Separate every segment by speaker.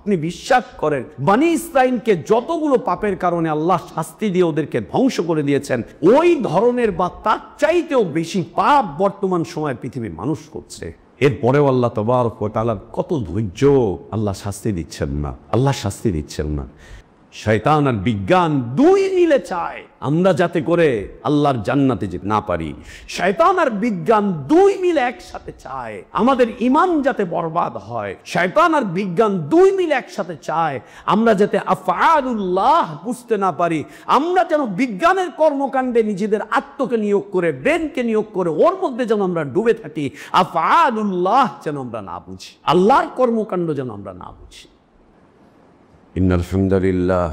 Speaker 1: আপনি বিশ্বাস করেন বনি ইসরাইলকে যতগুলো পাপের কারণে আল্লাহ শাস্তি দিয়ে ওদেরকে ধ্বংস করে দিয়েছেন, ওই ধরনের বা তার চাইতেও বেশি পাপ বর্তমান সময়ে পৃথিবীর মানুষ করছে। এরপরেও আল্লাহ তাবারক ওয়া তাআলার কত ধৈর্য, আল্লাহ শাস্তি দিচ্ছেন না, আল্লাহ শাস্তি দিচ্ছেন না। শয়তান আর বিজ্ঞান দুই মিলে চায় আমরা যাতে করে আল্লাহর জান্নাতে যেতে না পারি। শয়তান আর বিজ্ঞান দুই মিলে একসাথে চায় আমাদের ঈমান যাতে বরবাদ হয়। শয়তান আর বিজ্ঞান দুই মিলে একসাথে চায় আমরা যাতে আফআলুল্লাহ বুঝতে না পারি, আমরা যেন বিজ্ঞানের কর্মকাণ্ডে নিজেদের আত্মকে নিয়োগ করে, ব্রেনকে নিয়োগ করে ওর মধ্যে যেন আমরা ডুবে থাকি, আফআলুল্লাহ যেন আমরা না বুঝি, আল্লাহর কর্মকাণ্ড যেন আমরা না বুঝি। إن الحمد لله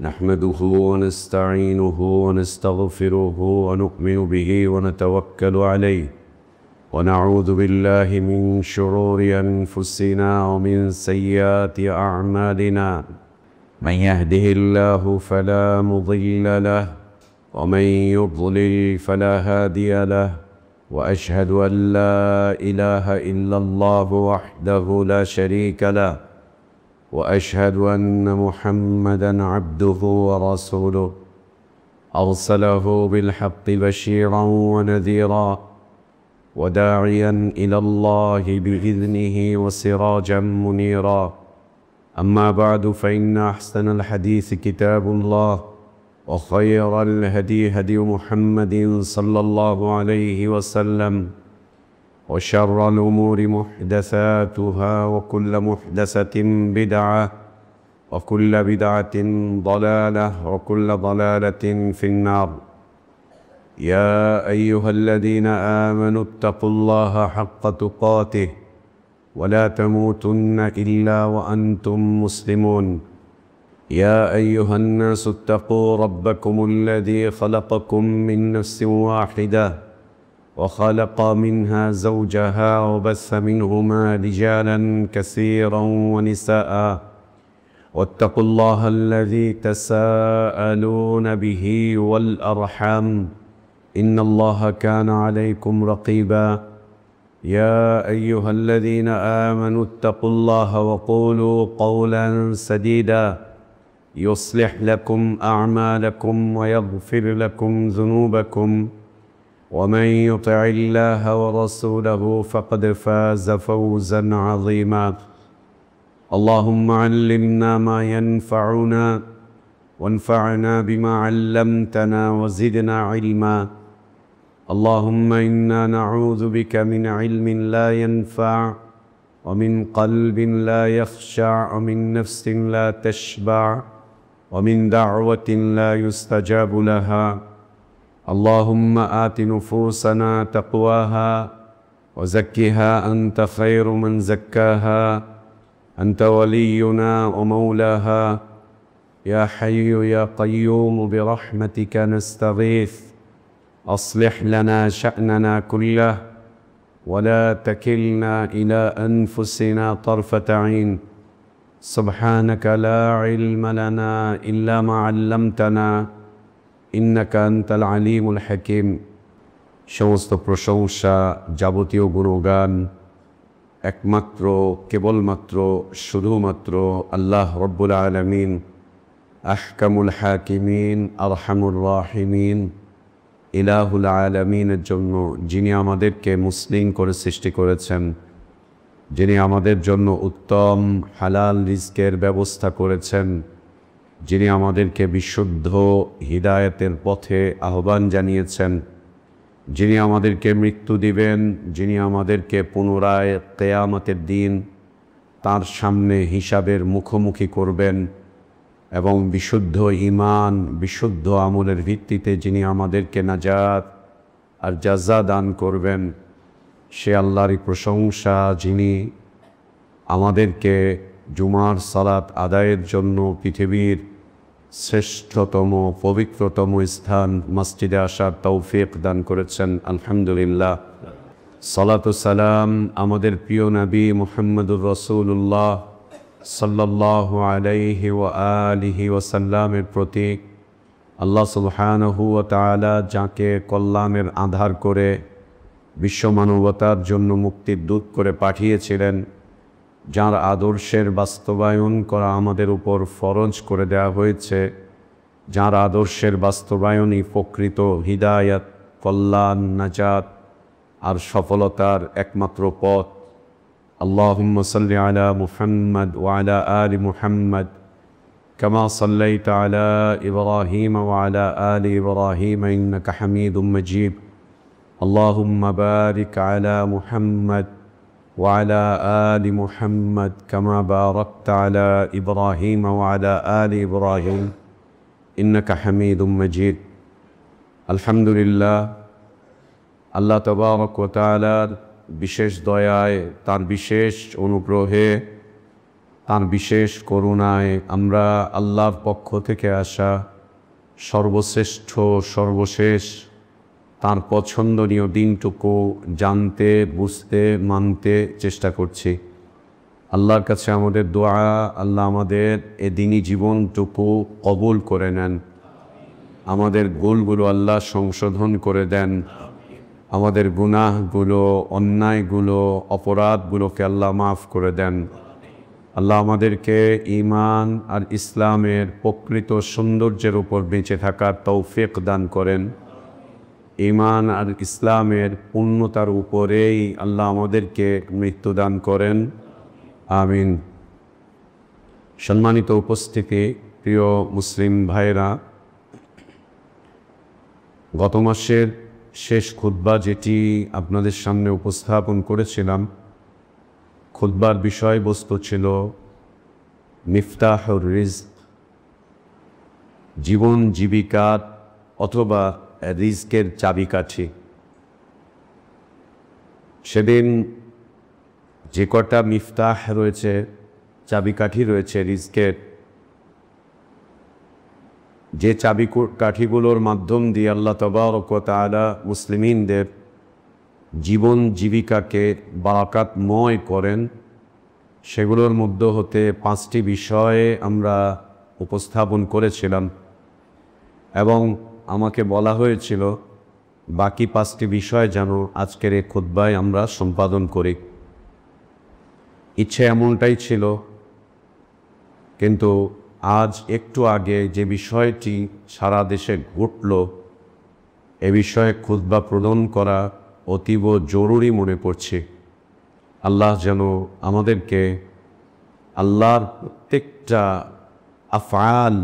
Speaker 1: نحمده ونستعينه ونستغفره ونؤمن به ونتوكل عليه ونعوذ بالله من شرور أنفسنا ومن سيئات أعمالنا من يهده الله فلا مضل له ومن يضلل فلا هادي له وأشهد أن لا إله إلا الله وحده لا شريك له وأشهد أن محمدًا عبده ورسوله أرسله بالحق بشيرًا ونذيرًا وداعيًا إلى الله بإذنه وسراجًا منيرًا. أما بعد فإن أحسن الحديث كتاب الله وخير الهدي هدي محمد صلى الله عليه وسلم وشر الأمور محدثاتها وكل محدثة بدعة وكل بدعة ضلالة وكل ضلالة في النار. يا أيها الذين آمنوا اتقوا الله حق تقاته ولا تموتن إلا وأنتم مسلمون. يا أيها الناس اتقوا ربكم الذي خلقكم من نفس واحدة وخلق منها زوجها وبث منهما رجالا كثيرا ونساء واتقوا الله الذي تساءلون به والأرحام إن الله كان عليكم رقيبا. يا أيها الذين آمنوا اتقوا الله وقولوا قولا سديدا يصلح لكم أعمالكم ويغفر لكم ذنوبكم ومن يطع الله ورسوله فقد فاز فوزا عظيما. اللهم علمنا ما ينفعنا وانفعنا بما علمتنا وزدنا علما. اللهم إنا نعوذ بك من علم لا ينفع ومن قلب لا يخشع ومن نفس لا تشبع ومن دعوة لا يستجاب لها. اللهم آت نفوسنا تقواها وزكها أنت خير من زكاها أنت ولينا ومولاها. يا حي يا قيوم برحمتك نستغيث أصلح لنا شأننا كله ولا تكلنا إلى أنفسنا طرفة عين. سبحانك لا علم لنا إلا ما علمتنا إنك أنت العليم الحكيم. সমস্ত প্রশংসা, যাবতীয় গুণগান একমাত্র কেবলমাত্র শুধুমাত্র আল্লাহ রব্বুল আলামিন, আহকামুল হাকিমিন, আরহামুর রাহিমিন, ইলাহুল আলামিনের জন্য, যিনি আমাদেরকে মুসলিম করে সৃষ্টি করেছেন, যিনি আমাদের জন্য উত্তম হালাল রিজকের ব্যবস্থা করেছেন, যিনি আমাদেরকে বিশুদ্ধ হিদায়াতের পথে আহ্বান জানিয়েছেন, যিনি আমাদেরকে মৃত্যু দিবেন, যিনি আমাদেরকে পুনরায় কিয়ামতের দিন তার সামনে হিসাবের মুখোমুখি করবেন এবং বিশুদ্ধ ঈমান, বিশুদ্ধ আমলের ভিত্তিতে যিনি আমাদেরকে নাজাত আর জাযা দান করবেন, সে আল্লাহরই প্রশংসা, যিনি আমাদেরকে জুমার সালাত আদায়ের জন্য পৃথিবীর শ্রেষ্ঠতম পবিত্রতম স্থান মসজিদে আসার তৌফিক দান করেছেন। আলহামদুলিল্লাহ। সালাতু সালাম আমাদের প্রিয় নবী মুহাম্মদুর রাসূলুল্লাহ সাল্লাল্লাহু আলাইহি ওয়া আলিহি ওয়াসাল্লামের প্রতি। আল্লাহ সুবহানাহু ওয়া তাআলা যাকে কল্যাণের আধার করে বিশ্ব মানবতার জন্য মুক্তির দূত করে পাঠিয়েছিলেন, যার আদর্শের বাস্তবায়ন করা আমাদের উপর ফরজ করে দেওয়া হয়েছে, যার আদর্শের বাস্তবায়নই প্রকৃত হিদায়াত, কল্যাণ, নাজাত আর সফলতার একমাত্র পথ। আল্লাহুম্মা সাল্লি আলা মুহাম্মদ ওয়া আলা আলি মুহাম্মদ কামা সাল্লাইতা আলা ইব্রাহিম ওয়া আলা আলি ইব্রাহিম ইন্নাকা হামিদুম মাজিদ। আল্লাহুম্মা বারিক আলা মুহাম্মদ وعلى آل محمد كما باركت على إبراهيم وعلى آل إبراهيم إنك حميد مجيد। الحمد لله, আল্লাহ তাবারক ওয়া তাআলার বিশেষ দয়ায়, তার বিশেষ অনুগ্রহে, তার বিশেষ করুণায় আমরা আল্লাহর পক্ষ থেকে আসা সর্বশ্রেষ্ঠ, সর্বশেষ, তার পছন্দনীয় দিনটুকু জানতে, বুঝতে, মানতে চেষ্টা করছি। আল্লাহর কাছে আমাদের দোয়া, আল্লাহ আমাদের এ দিনই জীবনটুকু কবুল করে নেন। আমাদের ভুলগুলো আল্লাহ সংশোধন করে দেন। আমাদের গুনাহগুলো, অন্যায়গুলো, অপরাধগুলোকে আল্লাহ মাফ করে দেন। আল্লাহ আমাদেরকে ঈমান আর ইসলামের প্রকৃত সৌন্দর্যের উপর বেঁচে থাকার তৌফিক দান করেন। ঈমান আর ইসলামের পূর্ণতার উপরেই আল্লাহ আমাদেরকে মৃত্যু দান করেন, আমিন। সম্মানিত উপস্থিতি, প্রিয় মুসলিম ভাইরা, গত মাসের শেষ খুতবা যেটি আপনাদের সামনে উপস্থাপন করেছিলাম, খুতবার বিষয়বস্তু ছিল মিফতাহুর রিজক, জীবন জীবিকার অথবা রিজকের চাবিকাঠি। সেদিন যে কটা মিফতাহ রয়েছে, চাবিকাঠি রয়েছে রিজকের, যে চাবিকাঠিগুলোর মাধ্যম দিয়ে আল্লাহ তাবারক ওয়া তাআলা মুসলিমিনদের জীবন জীবিকাকে বারাকাতময় করেন, সেগুলোর মধ্য হতে 5টি বিষয়ে আমরা উপস্থাপন করেছিলাম এবং আমাকে বলা হয়েছিল বাকি 5টি বিষয় যেন আজকের এই খুতবায় আমরা সম্পাদন করি। ইচ্ছে এমনটাই ছিল, কিন্তু আজ একটু আগে যে বিষয়টি সারা দেশে ঘটল, এ বিষয়ে খুতবা প্রদান করা অতীব জরুরি মনে পড়ছে। আল্লাহ যেন আমাদেরকে আল্লাহর প্রত্যেকটা আফআল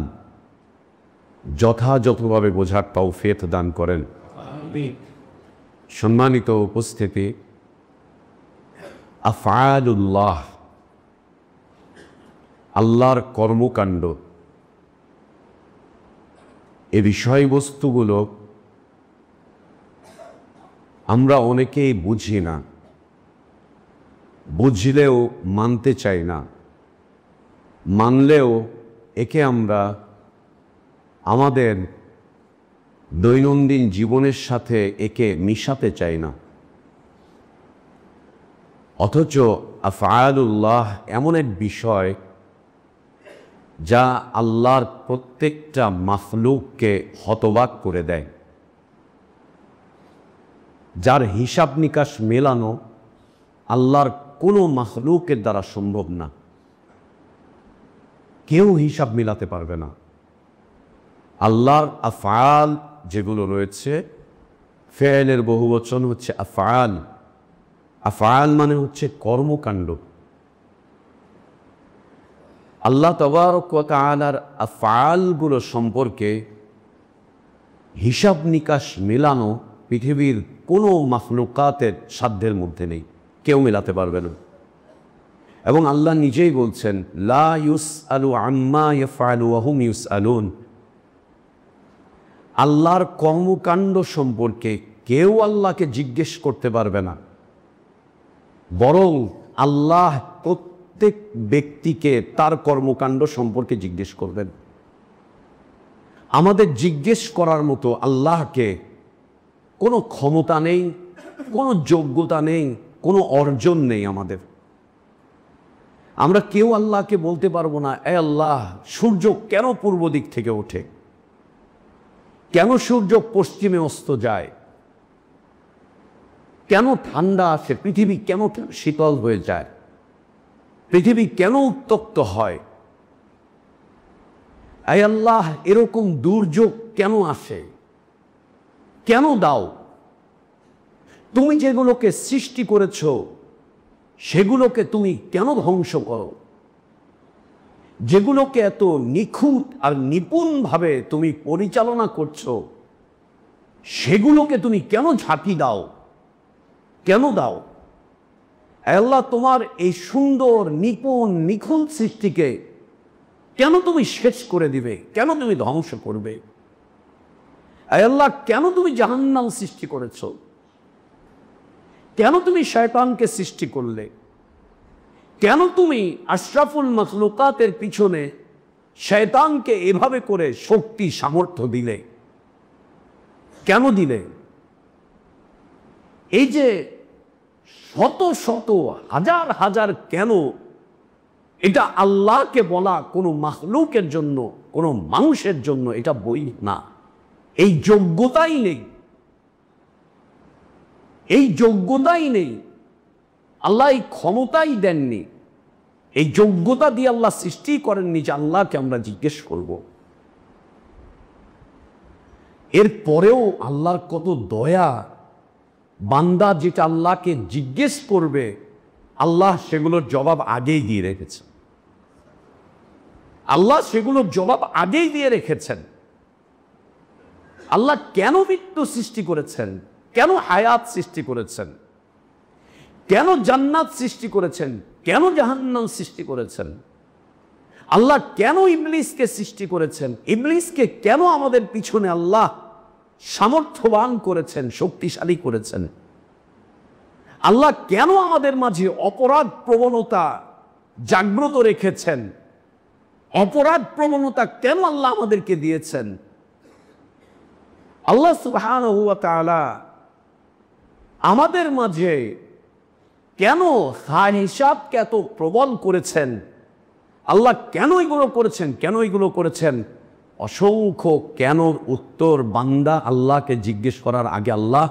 Speaker 1: যথাযথভাবে বোঝার তৌফিক দান করেন। সম্মানিত উপস্থিতি, আফআলুল্লাহ, আল্লাহর কর্মকাণ্ড, এ বিষয়বস্তুগুলো আমরা অনেকেই বুঝি না, বুঝলেও মানতে চাই না, মানলেও একে আমরা আমাদের দৈনন্দিন জীবনের সাথে একে মিশাতে চাই না। অথচ আফআলুল্লাহ এমন এক বিষয় যা আল্লাহর প্রত্যেকটা মাখলুককে হতবাক করে দেয়, যার হিসাব নিকাশ মেলানো আল্লাহর কোনো মাখলুকের দ্বারা সম্ভব না। কেউ হিসাব মিলাতে পারবে না। আল্লাহর আফআল যেগুলো রয়েছে, ফেয়েলের বহুবচন হচ্ছে আফআল। আফআল মানে হচ্ছে কর্মকাণ্ড। আল্লাহ তাবারক ওয়া তাআলার আফআলগুলো সম্পর্কে হিসাব নিকাশ মেলানো পৃথিবীর কোনো মাখলুকাতের সাধ্যের মধ্যে নেই, কেউ মেলাতে পারবে না। এবং আল্লাহ নিজেই বলছেন, লা ইউসআলু আম্মা ইয়াফআলু ওয়া হুম ইউসআলুন। আল্লাহর কর্মকাণ্ড সম্পর্কে কেউ আল্লাহকে জিজ্ঞেস করতে পারবে না, বরং আল্লাহ প্রত্যেক ব্যক্তিকে তার কর্মকাণ্ড সম্পর্কে জিজ্ঞেস করবেন। আমাদের জিজ্ঞেস করার মতো আল্লাহকে কোনো ক্ষমতা নেই, কোনো যোগ্যতা নেই, কোনো অর্জন নেই আমাদের। আমরা কেউ আল্লাহকে বলতে পারবো না, এ আল্লাহ, সূর্য কেন পূর্ব দিক থেকে ওঠে, কেন সূর্য পশ্চিমে অস্ত যায়, কেন ঠান্ডা আসে, পৃথিবী কেন শীতল হয়ে যায়। পৃথিবী কেন উত্তপ্ত হয়? আয় আল্লাহ, এরকম দুর্যোগ কেন আসে? কেন দাও? তুমি যেগুলোকে সৃষ্টি করেছ সেগুলোকে তুমি কেন ধ্বংস করো? যেগুলোকে এত নিখুঁত আর নিপুণভাবে তুমি পরিচালনা করছো সেগুলোকে তুমি কেন ঝাঁকি দাও? কেন দাও? আল্লাহ, তোমার এই সুন্দর নিপুণ নিখুঁত সৃষ্টিকে কেন তুমি শেষ করে দিবে? কেন তুমি ধ্বংস করবে? আল্লাহ, কেন তুমি জাহান্নাম সৃষ্টি করেছ? কেন তুমি শয়তানকে সৃষ্টি করলে? কেন তুমি আশরাফুল মখলুকাতের পিছনে শয়তানকে এভাবে করে শক্তি সামর্থ্য দিলে? কেন দিলে? এই যে শত শত হাজার হাজার কেন, এটা আল্লাহকে বলা কোনো মাখলুকের জন্য, কোনো মানুষের জন্য এটা বই না। এই যোগ্যতাই নেই, এই যোগ্যতাই নেই। আল্লাহ এই ক্ষমতাই দেননি, এই যোগ্যতা দিয়ে আল্লাহ সৃষ্টি করেননি যে আল্লাহকে আমরা জিজ্ঞেস করব। এরপরেও আল্লাহর কত দয়া, বান্দা যেটা আল্লাহকে জিজ্ঞেস করবে আল্লাহ সেগুলোর জবাব আগেই দিয়ে রেখেছেন। আল্লাহ সেগুলোর জবাব আগেই দিয়ে রেখেছেন। আল্লাহ কেন মৃত্যু সৃষ্টি করেছেন? কেন হায়াত সৃষ্টি করেছেন? কেন জান্নাত সৃষ্টি করেছেন? কেন জাহান্নাম সৃষ্টি করেছেন? আল্লাহ কেন ইবলিসকে সৃষ্টি করেছেন? ইবলিসকে কেন আমাদের পিছনে আল্লাহ সামর্থ্যবান করেছেন, শক্তিশালী করেছেন? আল্লাহ কেন আমাদের মাঝে অপরাধ প্রবণতা জাগ্রত রেখেছেন? অপরাধ প্রবণতা কেন আল্লাহ আমাদেরকে দিয়েছেন? আল্লাহ সুবহানাহু ওয়া তাআলা আমাদের মাঝে কেন হিসাবকে এত প্রবল করেছেন? আল্লাহ কেন এগুলো করেছেন? কেন এগুলো করেছেন? অসংখ্য কেন উত্তর বান্দা আল্লাহকে জিজ্ঞেস করার আগে আল্লাহ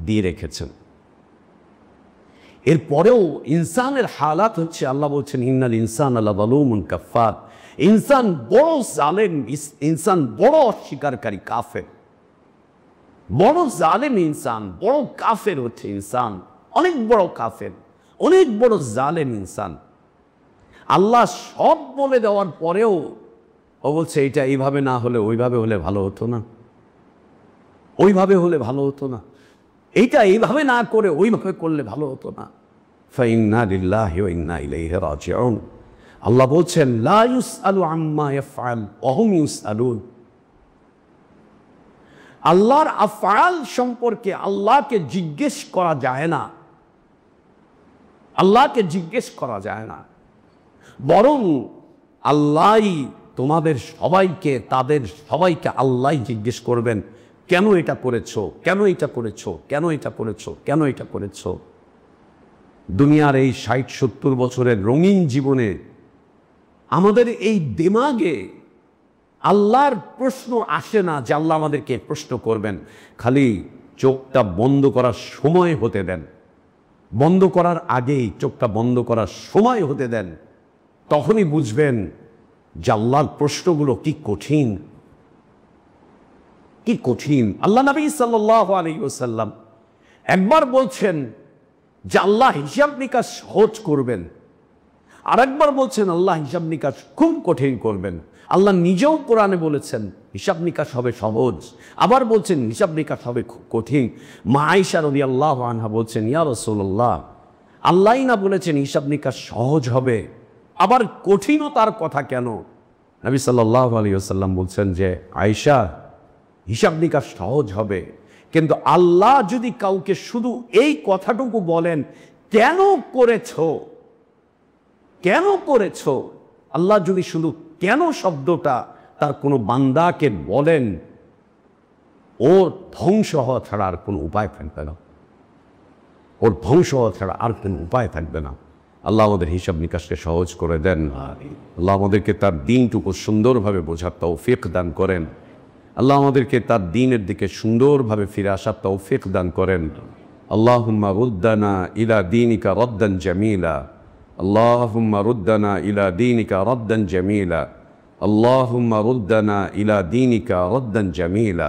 Speaker 1: দিয়ে রেখেছেন। এরপরেও ইনসানের হালাত হচ্ছে, আল্লাহ বলছেন ইন্নাল ইনসান লাযালুমুন কাফফার। ইনসান বড় জালেম, ইনসান বড় অস্বীকারী কাফের, বড় জালেম ইনসান, বড় কাফের হচ্ছে ইনসান, অনেক বড় কাফের, অনেক বড় জালেম ইনসান। আল্লাহ সব বলে দেওয়ার পরেও ও বলছে এটা এইভাবে না হলে ওইভাবে হলে ভালো হতো না, ওইভাবে হলে ভালো হতো না, এইটা এইভাবে না করে ওইভাবে করলে ভালো হতো না। ফাইন্না লিল্লাহি ওয়া ইন্না ইলাইহি রাজিউন। আল্লাহ বলছেন লা ইউসআলু আম্মা ইয়াফআল ওয়া হুম ইউসআলুন। আল্লাহর আফআল সম্পর্কে আল্লাহকে জিজ্ঞেস করা যায় না, আল্লাহকে জিজ্ঞেস করা যায় না, বরং আল্লাহই তোমাদের সবাইকে, তাদের সবাইকে আল্লাহ জিজ্ঞেস করবেন কেন এটা করেছো, কেন এটা করেছো, কেন এটা করেছো, কেন এটা করেছো। দুনিয়ার এই ৬০-৭০ বছরের রঙিন জীবনে আমাদের এই দিমাগে আল্লাহর প্রশ্ন আসে না যে আল্লাহ আমাদেরকে প্রশ্ন করবেন। খালি চোখটা বন্ধ করার সময় হতে দেন, বন্ধ করার আগেই চোখটা বন্ধ করার সময় হতে দেন, তখনই বুঝবেন যে আল্লাহর প্রশ্নগুলো কি কঠিন, কি কঠিন। আল্লাহ নবী সাল্লাল্লাহু আলাইহি ওয়াসাল্লাম একবার বলছেন যে আল্লাহ হিসাব নিকাশ সহজ করবেন, আর একবার বলছেন আল্লাহ হিসাব নিকাশ খুব কঠিন করবেন। আল্লাহ নিজেও কোরআনে বলেছেন হিসাব নিকাশ হবে সহজ, আবার বলছেন হিসাব নিকাশ হবে খুব কঠিন। মা আয়েশা রাদিয়াল্লাহু আনহা বলছেন ইয়া রাসূলুল্লাহ, আল্লাহই না বলেছেন হিসাব নিকাশ সহজ হবে, আবার কঠিনও তার কথা কেন? নবী সাল্লাল্লাহু আলাইহি ওয়াসাল্লাম বলছেন যে আয়েশা, হিসাব নিকাশ সহজ হবে, কিন্তু আল্লাহ যদি কাউকে শুধু এই কথাটুকু বলেন কেন করেছো, কেন করেছো, আল্লাহ যদি শুধু কেন শব্দটা তার কোনো বান্দাকে বলেন, ওর ধ্বংস হওয়া ছাড়া আর কোনো উপায় থাকবে না, ওর ধ্বংস হওয়া ছাড়া আর কোনো উপায় থাকবে না। আল্লাহ আমাদের হিসাব নিকাশকে সহজ করে দেন। আল্লাহ আমাদেরকে তার দিনটুকু সুন্দরভাবে বোঝার তৌফিক দান করেন। আল্লাহ আমাদেরকে তার দিনের দিকে সুন্দরভাবে ফিরে আসার তৌফিক দান করেন। আল্লাহুম্মা রুদ্দানা ইলা দীনিকা রদ্দান জামিলা আল্লাহুম্মা রুদ্দানা ইলা দীনিকা রাদ্দান জামিলা, আল্লাহুম্মা রুদ্দানা ইলা দীনিকা রাদ্দান জামিলা।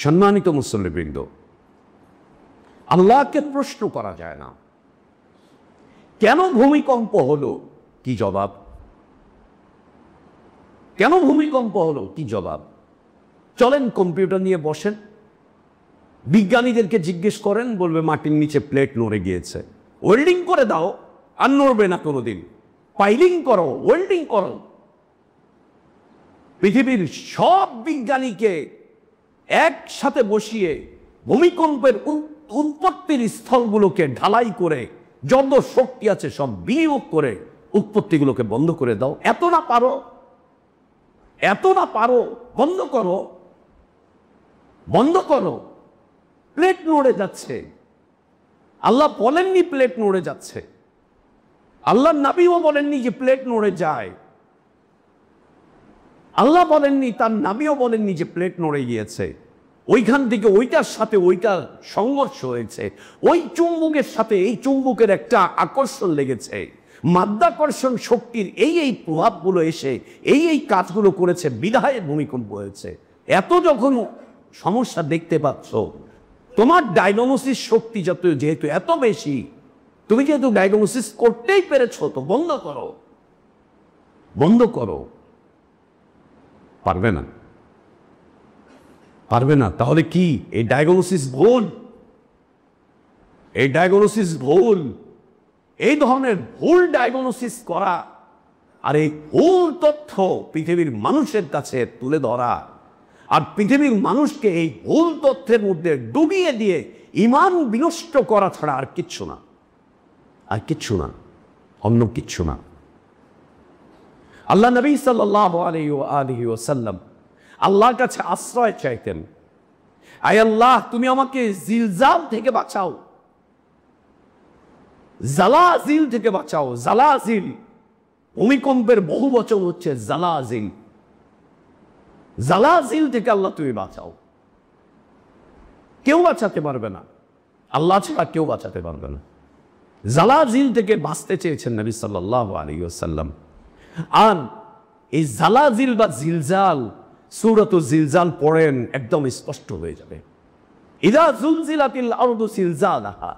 Speaker 1: সম্মানিত মুসল্লিবৃন্দ, আল্লাহকে প্রশ্ন করা যায় না কেন ভূমিকম্প হলো, কি জবাব? কেন ভূমিকম্প হলো, কি জবাব? চলেন কম্পিউটার নিয়ে বসেন, বিজ্ঞানীদেরকে জিজ্ঞেস করেন, বলবে মাটির নিচে প্লেট নড়ে গিয়েছে। ওয়েল্ডিং করে দাও, আর নড়বে না কোনোদিন। পাইলিং করো, ওয়েল্ডিং করো। পৃথিবীর সব বিজ্ঞানীকে একসাথে বসিয়ে ভূমিকম্পের উৎপত্তির স্থলগুলোকে ঢালাই করে যত শক্তি আছে সব বিনিয়োগ করে উৎপত্তিগুলোকে বন্ধ করে দাও। এত না পারো, এত না পারো, বন্ধ করো, বন্ধ করো। প্লেট নড়ে যাচ্ছে, আল্লাহ বলেননি প্লেট নড়ে যাচ্ছে, আল্লাহ নবীও বলেননি যে প্লেট নড়ে যায়, আল্লাহ বলেননি, তার নবীও বলেননি যে প্লেট নড়ে গিয়েছে। ওইখান থেকে ওইটার সাথে ওইটার সংঘর্ষ হয়েছে, ওই চুম্বকের সাথে এই চুম্বকের একটা আকর্ষণ লেগেছে, মাধ্যাকর্ষণ শক্তির এই প্রভাবগুলো এসে এই কাজগুলো করেছে, বিধায় ভূমিকম্প হয়েছে। এত যখন সমস্যা দেখতে পাচ্ছ, তোমার ডায়াগনোসিস শক্তি যেহেতু এত বেশি, তুমি যেহেতু ডায়াগনোসিস করতেই পেরেছ, তো বন্ধ করো, বন্ধ করো। পারবে না, পারবে না। তাহলে কি এই ডায়াগনোসিস ভুল? এই ডায়াগনোসিস ভুল। এই ধরনের ভুল ডায়াগনোসিস করা আর এই ভুল তথ্য পৃথিবীর মানুষের কাছে তুলে ধরা, আর পৃথিবীর মানুষকে এই ভুল তথ্যের মধ্যে ডুবিয়ে দিয়ে ঈমান বিনষ্ট করা ছাড়া আর কিচ্ছু না, আর কিচ্ছু না, অন্য কিচ্ছু না। আল্লাহ নবী সাল্লাল্লাহু আলাইহি ওয়াসাল্লাম আল্লাহর কাছে আশ্রয় চাইতেন, আয় আল্লাহ তুমি আমাকে জিলজাল থেকে বাঁচাও, জালাজিল থেকে বাঁচাও। জালাজিল ভূমিকম্পের বহু বচন হচ্ছে জালাজিল। জালাজিল থেকে আল্লাহ তুমি বাঁচাও। কেউ বাঁচাতে পারবে না, আল্লাহ ছাড়া কেউ বাঁচাতে পারবে না। জালাজিল থেকে বাঁচতে চেয়েছেন নবী সাল্লাল্লাহু আলাইহি ওয়াসাল্লাম। আর এই জালাজিল বা জিলজাল, সূরাতুল জিলজাল পড়েন, একদম স্পষ্ট হয়ে যাবে। ইযা যুলজিলাতিল আরদু জিলজালাহা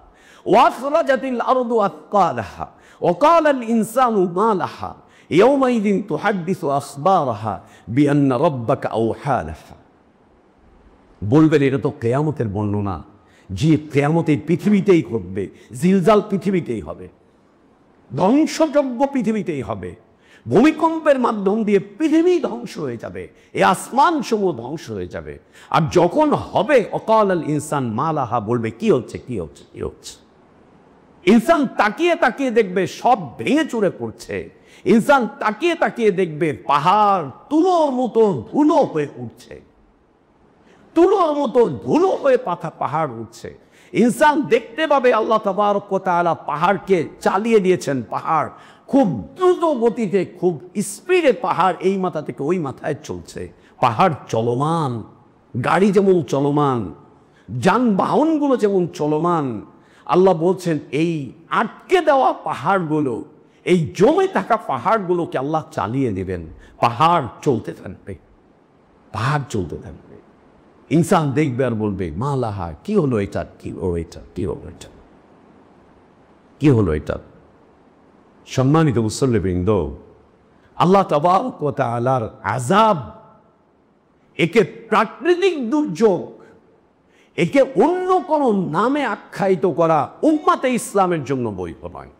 Speaker 1: ওয়া আখরাজাতিল আরদু আথকালাহা ওয়া ক্বালাল ইনসানু মা লাহা ইয়াওমাইযিন তুহাদ্দিসু আখবারাহা বিআন্না রাব্বাকা আওহা লাহা। বলবেন এটা তো কিয়ামতের বর্ণনা, যে কিয়ামত এই পৃথিবীতেই ঘটবে, জিলজাল পৃথিবীতেই হবে, ধ্বংসযজ্ঞ পৃথিবীতেই হবে, ভূমিকম্পের মাধ্যম দিয়ে পৃথিবী ধ্বংস হয়ে যাবে, এই আসমান সমূহ ধ্বংস হয়ে যাবে। আর যখন হবে, অকালাল ইনসান মালাহা, বলবে কি হচ্ছে, কি হচ্ছে, কি হচ্ছে। ইনসান তাকিয়ে তাকিয়ে দেখবে সব ভেঙে চুরে পড়ছে। ইনসান তাকিয়ে তাকিয়ে দেখবে পাহাড় তুলোর মতো ধুলো হয়ে উঠছে, তুলোর মতো ধুলো হয়ে পাহাড় উঠছে। ইনসান দেখতে পাবে আল্লাহ তাবারক ওয়া তাআলা পাহাড়কে চালিয়ে দিয়েছেন। পাহাড় খুব দ্রুত গতিতে, খুব স্পিডে পাহাড় এই মাথা থেকে ওই মাথায় চলছে। পাহাড় চলমান, গাড়ি যেমন চলমান, যানবাহনগুলো যেমন চলমান। আল্লাহ বলছেন এই আটকে দেওয়া পাহাড়গুলো, এই জমে থাকা পাহাড়গুলোকে আল্লাহ চালিয়ে দেবেন। পাহাড় চলতে থাকবে, পাহাড় চলতে থাকবে। ইনসান দেখবে আর বলবে মা লাহা, কি হলো এটা, কি হলো এটা, কি হলো এটা, কি হলো এটা। সম্মানিত মুসল্লিবৃন্দ, আল্লাহ তাবারক ওয়া তাআলার আযাব, একে প্রাকৃতিক দুর্যোগ, একে অন্য কোন নামে আখ্যায়িত করা উম্মাতে ইসলামের জন্য বৈধ নয়।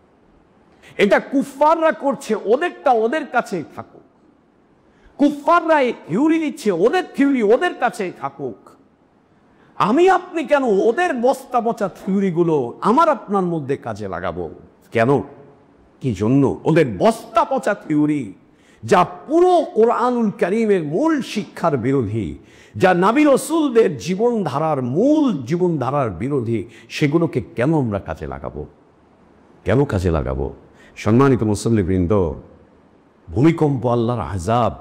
Speaker 1: এটা কুফফাররা করছে, ওদেরটা ওদের কাছেই থাকুক। কুফফাররা এই থিওরি দিচ্ছে, ওদের থিওরি ওদের কাছেই থাকুক। আমি আপনি কেন ওদের বস্তা পচা থিওরিগুলো আমার আপনার মধ্যে কাজে লাগাবো? কেন, কি জন্য? ওদের বস্তা পচা থিওরি, যা পুরো কোরআনুল কারীমের মূল শিক্ষার বিরোধী, যা নবী রাসূলদের জীবনধারার মূল জীবনধারার বিরোধী, সেগুলোকে কেন আমরা কাজে লাগাবো? কেন কাজে লাগাবো? সম্মানিত মুসল্লিবৃন্দ, ভূমিকম্প আল্লাহর আযাব,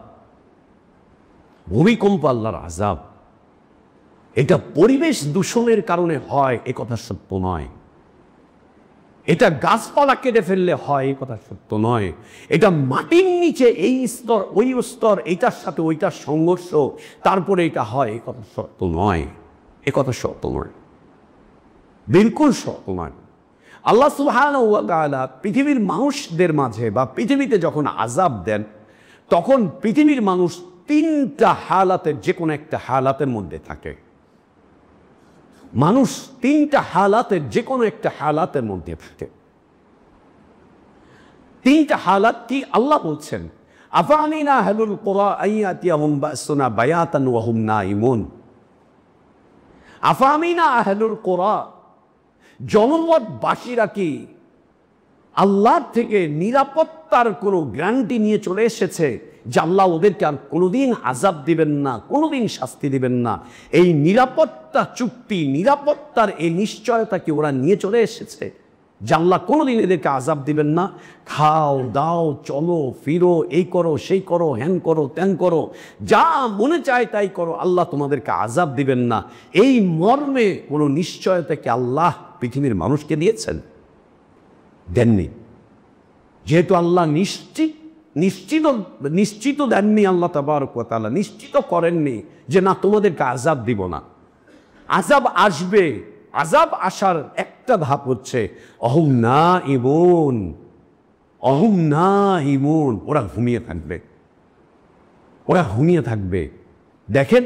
Speaker 1: ভূমিকম্প আল্লাহর আযাব। এটা পরিবেশ দূষণের কারণে হয় এ কথা সত্য নয়। এটা গাছপালা কেটে ফেললে হয়, এই কথা সত্য নয়। এটা মাটির নিচে এই স্তর ওই স্তর, এইটার সাথে ওইটার সংঘর্ষ, তারপরে এটা হয়, এই কথা সত্য নয়। এ কথা সত্য নয়, বিলকুল সত্য নয়। আল্লাহ সুবহানাহু ওয়া তাআলা পৃথিবীর মানুষদের মাঝে বা পৃথিবীতে যখন আযাব দেন, তখন পৃথিবীর মানুষ তিনটা হালাতের যে কোনো একটা হালাতের মধ্যে থাকে। মানুষ তিনটা হালাতের যে কোনো একটা হালাতের মধ্যে থাকে। তিনটা হালাত কি আল্লাহ বলছেন, আফামিনা আহলুল কুরা আইয়াতিয়াহুম বাসুনা বায়াতান ওয়া হুম নাইমুন। আফামিনা আহলুল কুরা, জনপদবাসীরা কি আল্লাহর থেকে নিরাপত্তার কোনো গ্যারান্টি নিয়ে চলে এসেছে যে আল্লাহ ওদেরকে আর কোনোদিন আযাব দিবেন না, কোনোদিন শাস্তি দিবেন না? এই নিরাপত্তা চুক্তি, নিরাপত্তার এই নিশ্চয়তা কি ওরা নিয়ে চলে এসেছে যে আল্লাহ কোনোদিন এদেরকে আযাব দিবেন না? খাও দাও, চলো ফিরো, এই করো সেই করো, হ্যান করো ত্যান করো, যা মনে চায় তাই করো, আল্লাহ তোমাদেরকে আযাব দিবেন না, এই মর্মে কোনো নিশ্চয়তা কি আল্লাহ পৃথিবীর মানুষকে দিয়েছেন? দেননি। যেহেতু আল্লাহ নিশ্চিত দেননি, আল্লাহ তাবারক ওয়া তাআলা নিশ্চিত করেননি যে না তোমাদেরকে আযাব দিব না। আযাব আসবে, আযাব আসার একটা ধাপ হচ্ছে অহুম নাইমুন, অহুম নাইমুন, ওরা ঘুমিয়ে থাকবে, ওরা ঘুমিয়ে থাকবে। দেখেন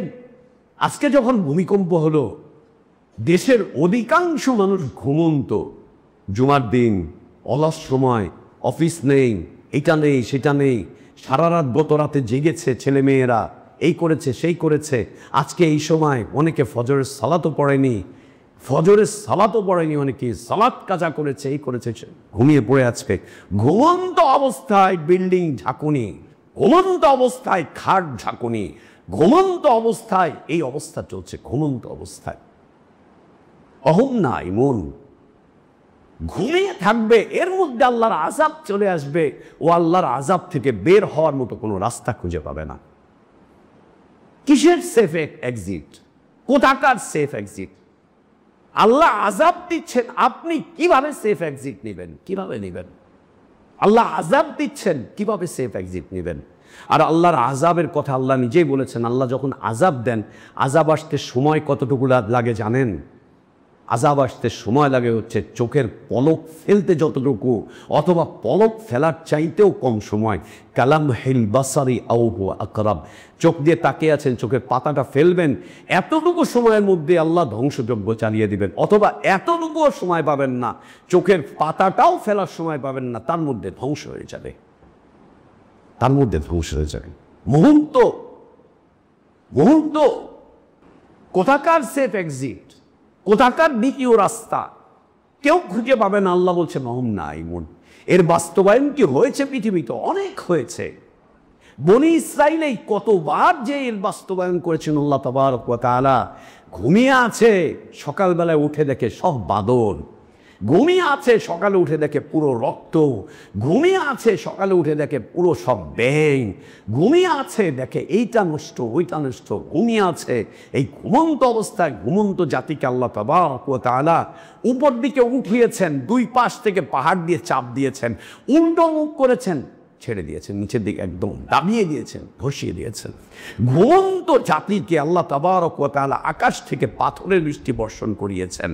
Speaker 1: আজকে যখন ভূমিকম্প হলো, দেশের অধিকাংশ মানুষ ঘুমন্ত। জুমার দিন, অলস সময়, অফিস নেই, এটা নেই সেটা নেই, সারা রাত গত রাতে জেগেছে ছেলেমেয়েরা, এই করেছে সেই করেছে। আজকে এই সময় অনেকে ফজরের সালাতও পড়েনি, অনেকে সালাত কাজা করেছে, এই করেছে, ঘুমিয়ে পড়ে আজকে ঘুমন্ত অবস্থায় বিল্ডিং ঝাঁকুনি, ঘুমন্ত অবস্থায় খাট ঝাঁকুনি, ঘুমন্ত অবস্থায় এই অবস্থা চলছে, ঘুমন্ত অবস্থায়। অহুম নাইমুন, ঘুমিয়ে থাকবে। এর মধ্যে আল্লাহর আযাব চলে আসবে, ও আল্লাহর আযাব থেকে বের হওয়ার মতো কোনো রাস্তা খুঁজে পাবে না। কিসের সেফ এক্সিট? কোথাকার সেফ এক্সিট? আল্লাহ আযাব দিচ্ছেন, আপনি কিভাবে সেফ এক্সিট নেবেন? কিভাবে নেবেন? আল্লাহ আযাব দিচ্ছেন, কিভাবে সেফ এক্সিট নেবেন? আর আল্লাহর আযাবের কথা আল্লাহ নিজেই বলেছেন, আল্লাহ যখন আযাব দেন, আযাব আসতে সময় কতটুকু লাগে জানেন? আযাব আসতে সময় লাগে হচ্ছে চোখের পলক ফেলতে যতটুকু, অথবা পলক ফেলার চাইতেও কম সময়। কালাম হিল বাসারি আও হুয়া আকরাব, চোখ দিয়ে তাকিয়ে আছেন, চোখের পাতাটা ফেলবেন, এতটুকু সময়ের মধ্যে আল্লাহ ধ্বংসযজ্ঞ চালিয়ে দিবেন। অথবা এতটুকুও সময় পাবেন না, চোখের পাতাটাও ফেলার সময় পাবেন না, তার মধ্যে ধ্বংস হয়ে যাবে, তার মধ্যে ধ্বংস হয়ে যাবে। মুহূর্ত মুহূর্ত, কোথাকার সেফ এক্সিট, কোথাকার দ্বিতীয় রাস্তা কেউ খুঁজে পাবে না। আল্লাহ বলছে অহুম নাইমুন। এর বাস্তবায়ন কি হয়েছে? পৃথিবীতে অনেক হয়েছে। বনি ইসরাইলেই কতবার যে এর বাস্তবায়ন করেছেন আল্লাহ তাবারক ওয়া তাআলা। ঘুমিয়ে আছে, সকালবেলায় উঠে দেখে সব বাদর, ঘুমিয়ে আছে সকালে উঠে দেখে পুরো রক্ত, ঘুমিয়ে আছে সকালে উঠে দেখে পুরো সব ব্যাং, ঘুমিয়ে আছে দেখে এইটা নষ্ট ওইটা নষ্ট, ঘুমিয়ে আছে। এই ঘুমন্ত অবস্থায় ঘুমন্ত জাতিকে আল্লাহ তাবারক ওয়া তাআলা উপর দিকে উঠিয়েছেন, দুই পাশ থেকে পাহাড় দিয়ে চাপ দিয়েছেন, উল্টো মুখ করেছেন, ছেড়ে দিয়েছেন, নিচের দিকে একদম দাবিয়ে দিয়েছেন, ধসিয়ে দিয়েছেন। ঘুমন্ত জাতিকে আল্লাহ তাবারক ওয়া তাআলা আকাশ থেকে পাথরের বৃষ্টি বর্ষণ করিয়েছেন।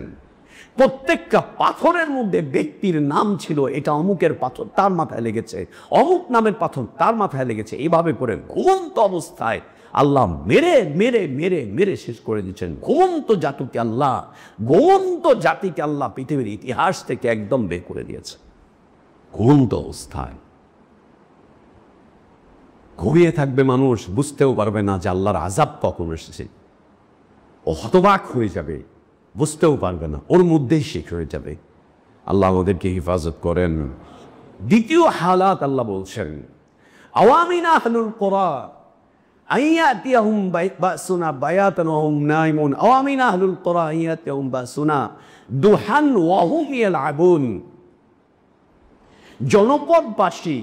Speaker 1: প্রত্যেকটা পাথরের মধ্যে ব্যক্তির নাম ছিল, এটা অমুকের পাথর, তার মাথায় লেগেছে, অমুক নামের পাথর তার মাথায় লেগেছে। এইভাবে করে ঘুমন্ত অবস্থায় আল্লাহ মেরে মেরে মেরে মেরে শেষ করে দিচ্ছেন ঘুমন্ত জাতিকে। আল্লাহ ঘুমন্ত জাতিকে আল্লাহ পৃথিবীর ইতিহাস থেকে একদম বের করে দিয়েছে। ঘুমন্ত অবস্থায় ঘুমিয়ে থাকবে মানুষ, বুঝতেও পারবে না যে আল্লাহর আযাব কখন এসেছে। ও হতবাক হয়ে যাবে, বুঝতেও পারবে না, ওর মধ্যেই শেষ হয়ে যাবে। আল্লাহ আমাদেরকে হেফাজত করেন। দ্বিতীয় হালাত আল্লাহ বলছেন, আওয়ামিনা আহলুল কুরা আইয়াতিয়াহুম বাসুনা বায়াতান ওয়া হুম নাইমুন। আওয়ামিনা আহলুল কুরা আইয়াতিয়াহুম বাসুনা দুহান ওয়া হুম ইয়ালআবুন। জনপদবাসী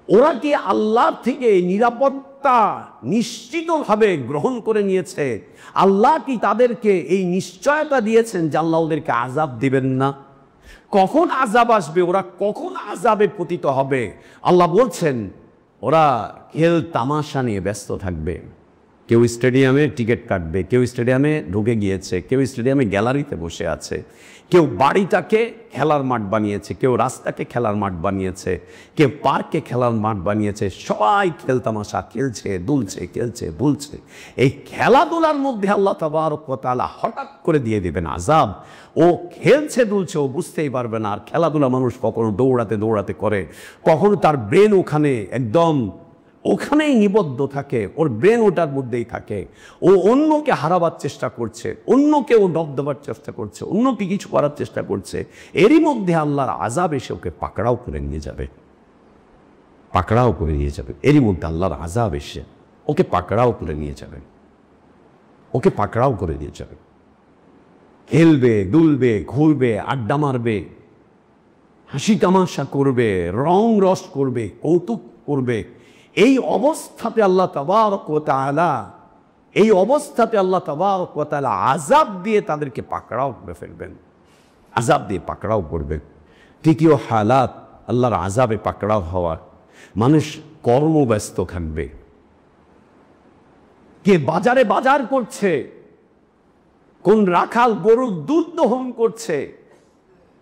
Speaker 1: ওরা কি আল্লাহ থেকে নিরাপত্তা নিশ্চিতভাবে গ্রহণ করে নিয়েছে? আল্লাহ কি তাদেরকে এই নিশ্চয়তা দিয়েছেন যে আল্লাহ ওদেরকে আযাব দিবেন না? কখন আযাব আসবে, ওরা কখন আযাবে পতিত হবে। আল্লাহ বলছেন ওরা খেল তামাশা নিয়ে ব্যস্ত থাকবে। কেউ স্টেডিয়ামে টিকিট কাটবে, কেউ স্টেডিয়ামে ঢুকে গিয়েছে, কেউ স্টেডিয়ামে গ্যালারিতে বসে আছে, কেউ বাড়িটাকে খেলার মাঠ বানিয়েছে, কেউ রাস্তাকে খেলার মাঠ বানিয়েছে, কেউ পার্কে খেলার মাঠ বানিয়েছে। সবাই খেলতামাশা খেলছে, দুলছে, খেলছে, বুলছে। এই খেলাধুলার মধ্যে আল্লাহ তাবারক ওয়া তাআলা হঠাৎ করে দিয়ে দেবেন আযাব। ও খেলছে দুলছে, ও বুঝতেই পারবে না। আর খেলাধুলা মানুষ কখনো দৌড়াতে দৌড়াতে করে, কখনো তার ব্রেন ওখানে একদম ওখানেই নিবদ্ধ থাকে, ওর ব্রেন ওটার মধ্যেই থাকে। ও অন্যকে হারাবার চেষ্টা করছে, অন্যকে ও ডব দেওয়ার চেষ্টা করছে, অন্যকে কিছু করার চেষ্টা করছে। এরই মধ্যে আল্লাহর আযাব এসে ওকে পাকড়াও করে নিয়ে যাবে, পাকড়াও করে নিয়ে যাবে। এরই মধ্যে আল্লাহর আযাব এসে ওকে পাকড়াও করে নিয়ে যাবে, ওকে পাকড়াও করে নিয়ে যাবে। খেলবে, দুলবে, ঘুরবে, আড্ডা মারবে, হাসি তামাশা করবে, রং রস করবে, কৌতুক করবে। এই অবস্থাতে আল্লাহ তাবারক ওয়া তাআলা, এই অবস্থাতে আল্লাহ তাবারক ওয়া তাআলা আযাব দিয়ে তাদেরকে পাকড়াও করে ফেলবেন, আযাব দিয়ে পাকড়াও করবেন। তৃতীয় হালাত আল্লাহর আযাবে পাকড়াও হওয়ার, মানুষ কর্মব্যস্ত থাকবে। কে বাজারে বাজার করছে, কোন রাখাল গরুর দুধ দহন করছে,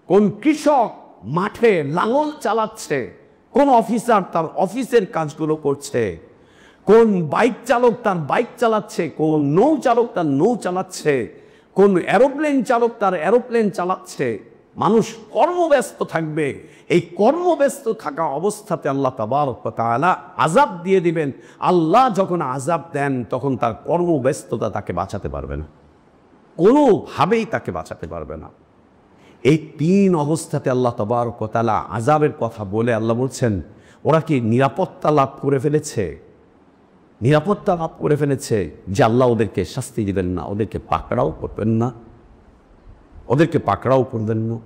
Speaker 1: কোন কৃষক মাঠে লাঙল চালাচ্ছে, কোন অফিসার তার অফিসের কাজগুলো করছে, কোন বাইক চালক তার বাইক চালাচ্ছে, কোন নৌ চালক তার নৌ চালাচ্ছে, কোন এরোপ্লেন চালক তার এরোপ্লেন চালাচ্ছে। মানুষ কর্মব্যস্ত থাকবে। এই কর্মব্যস্ত থাকা অবস্থাতে আল্লাহ তাবারক ওয়া তাআলা আযাব দিয়ে দিবেন। আল্লাহ যখন আযাব দেন তখন তার কর্মব্যস্ততা তাকে বাঁচাতে পারবে না, কোনোভাবেই তাকে বাঁচাতে পারবে না। এই তিন অবস্থাতে আল্লাহ তাবারক ওয়া তাআলা আযাবের কথা বলে আল্লাহ বলছেন ওরা কি নিরাপত্তা লাভ করে ফেলেছে, নিরাপত্তা লাভ করে ফেলেছে যে আল্লাহ ওদেরকে শাস্তি দিবেন না, ওদেরকে পাকড়াও করবেন না, ওদেরকে পাকড়াও করবেন না।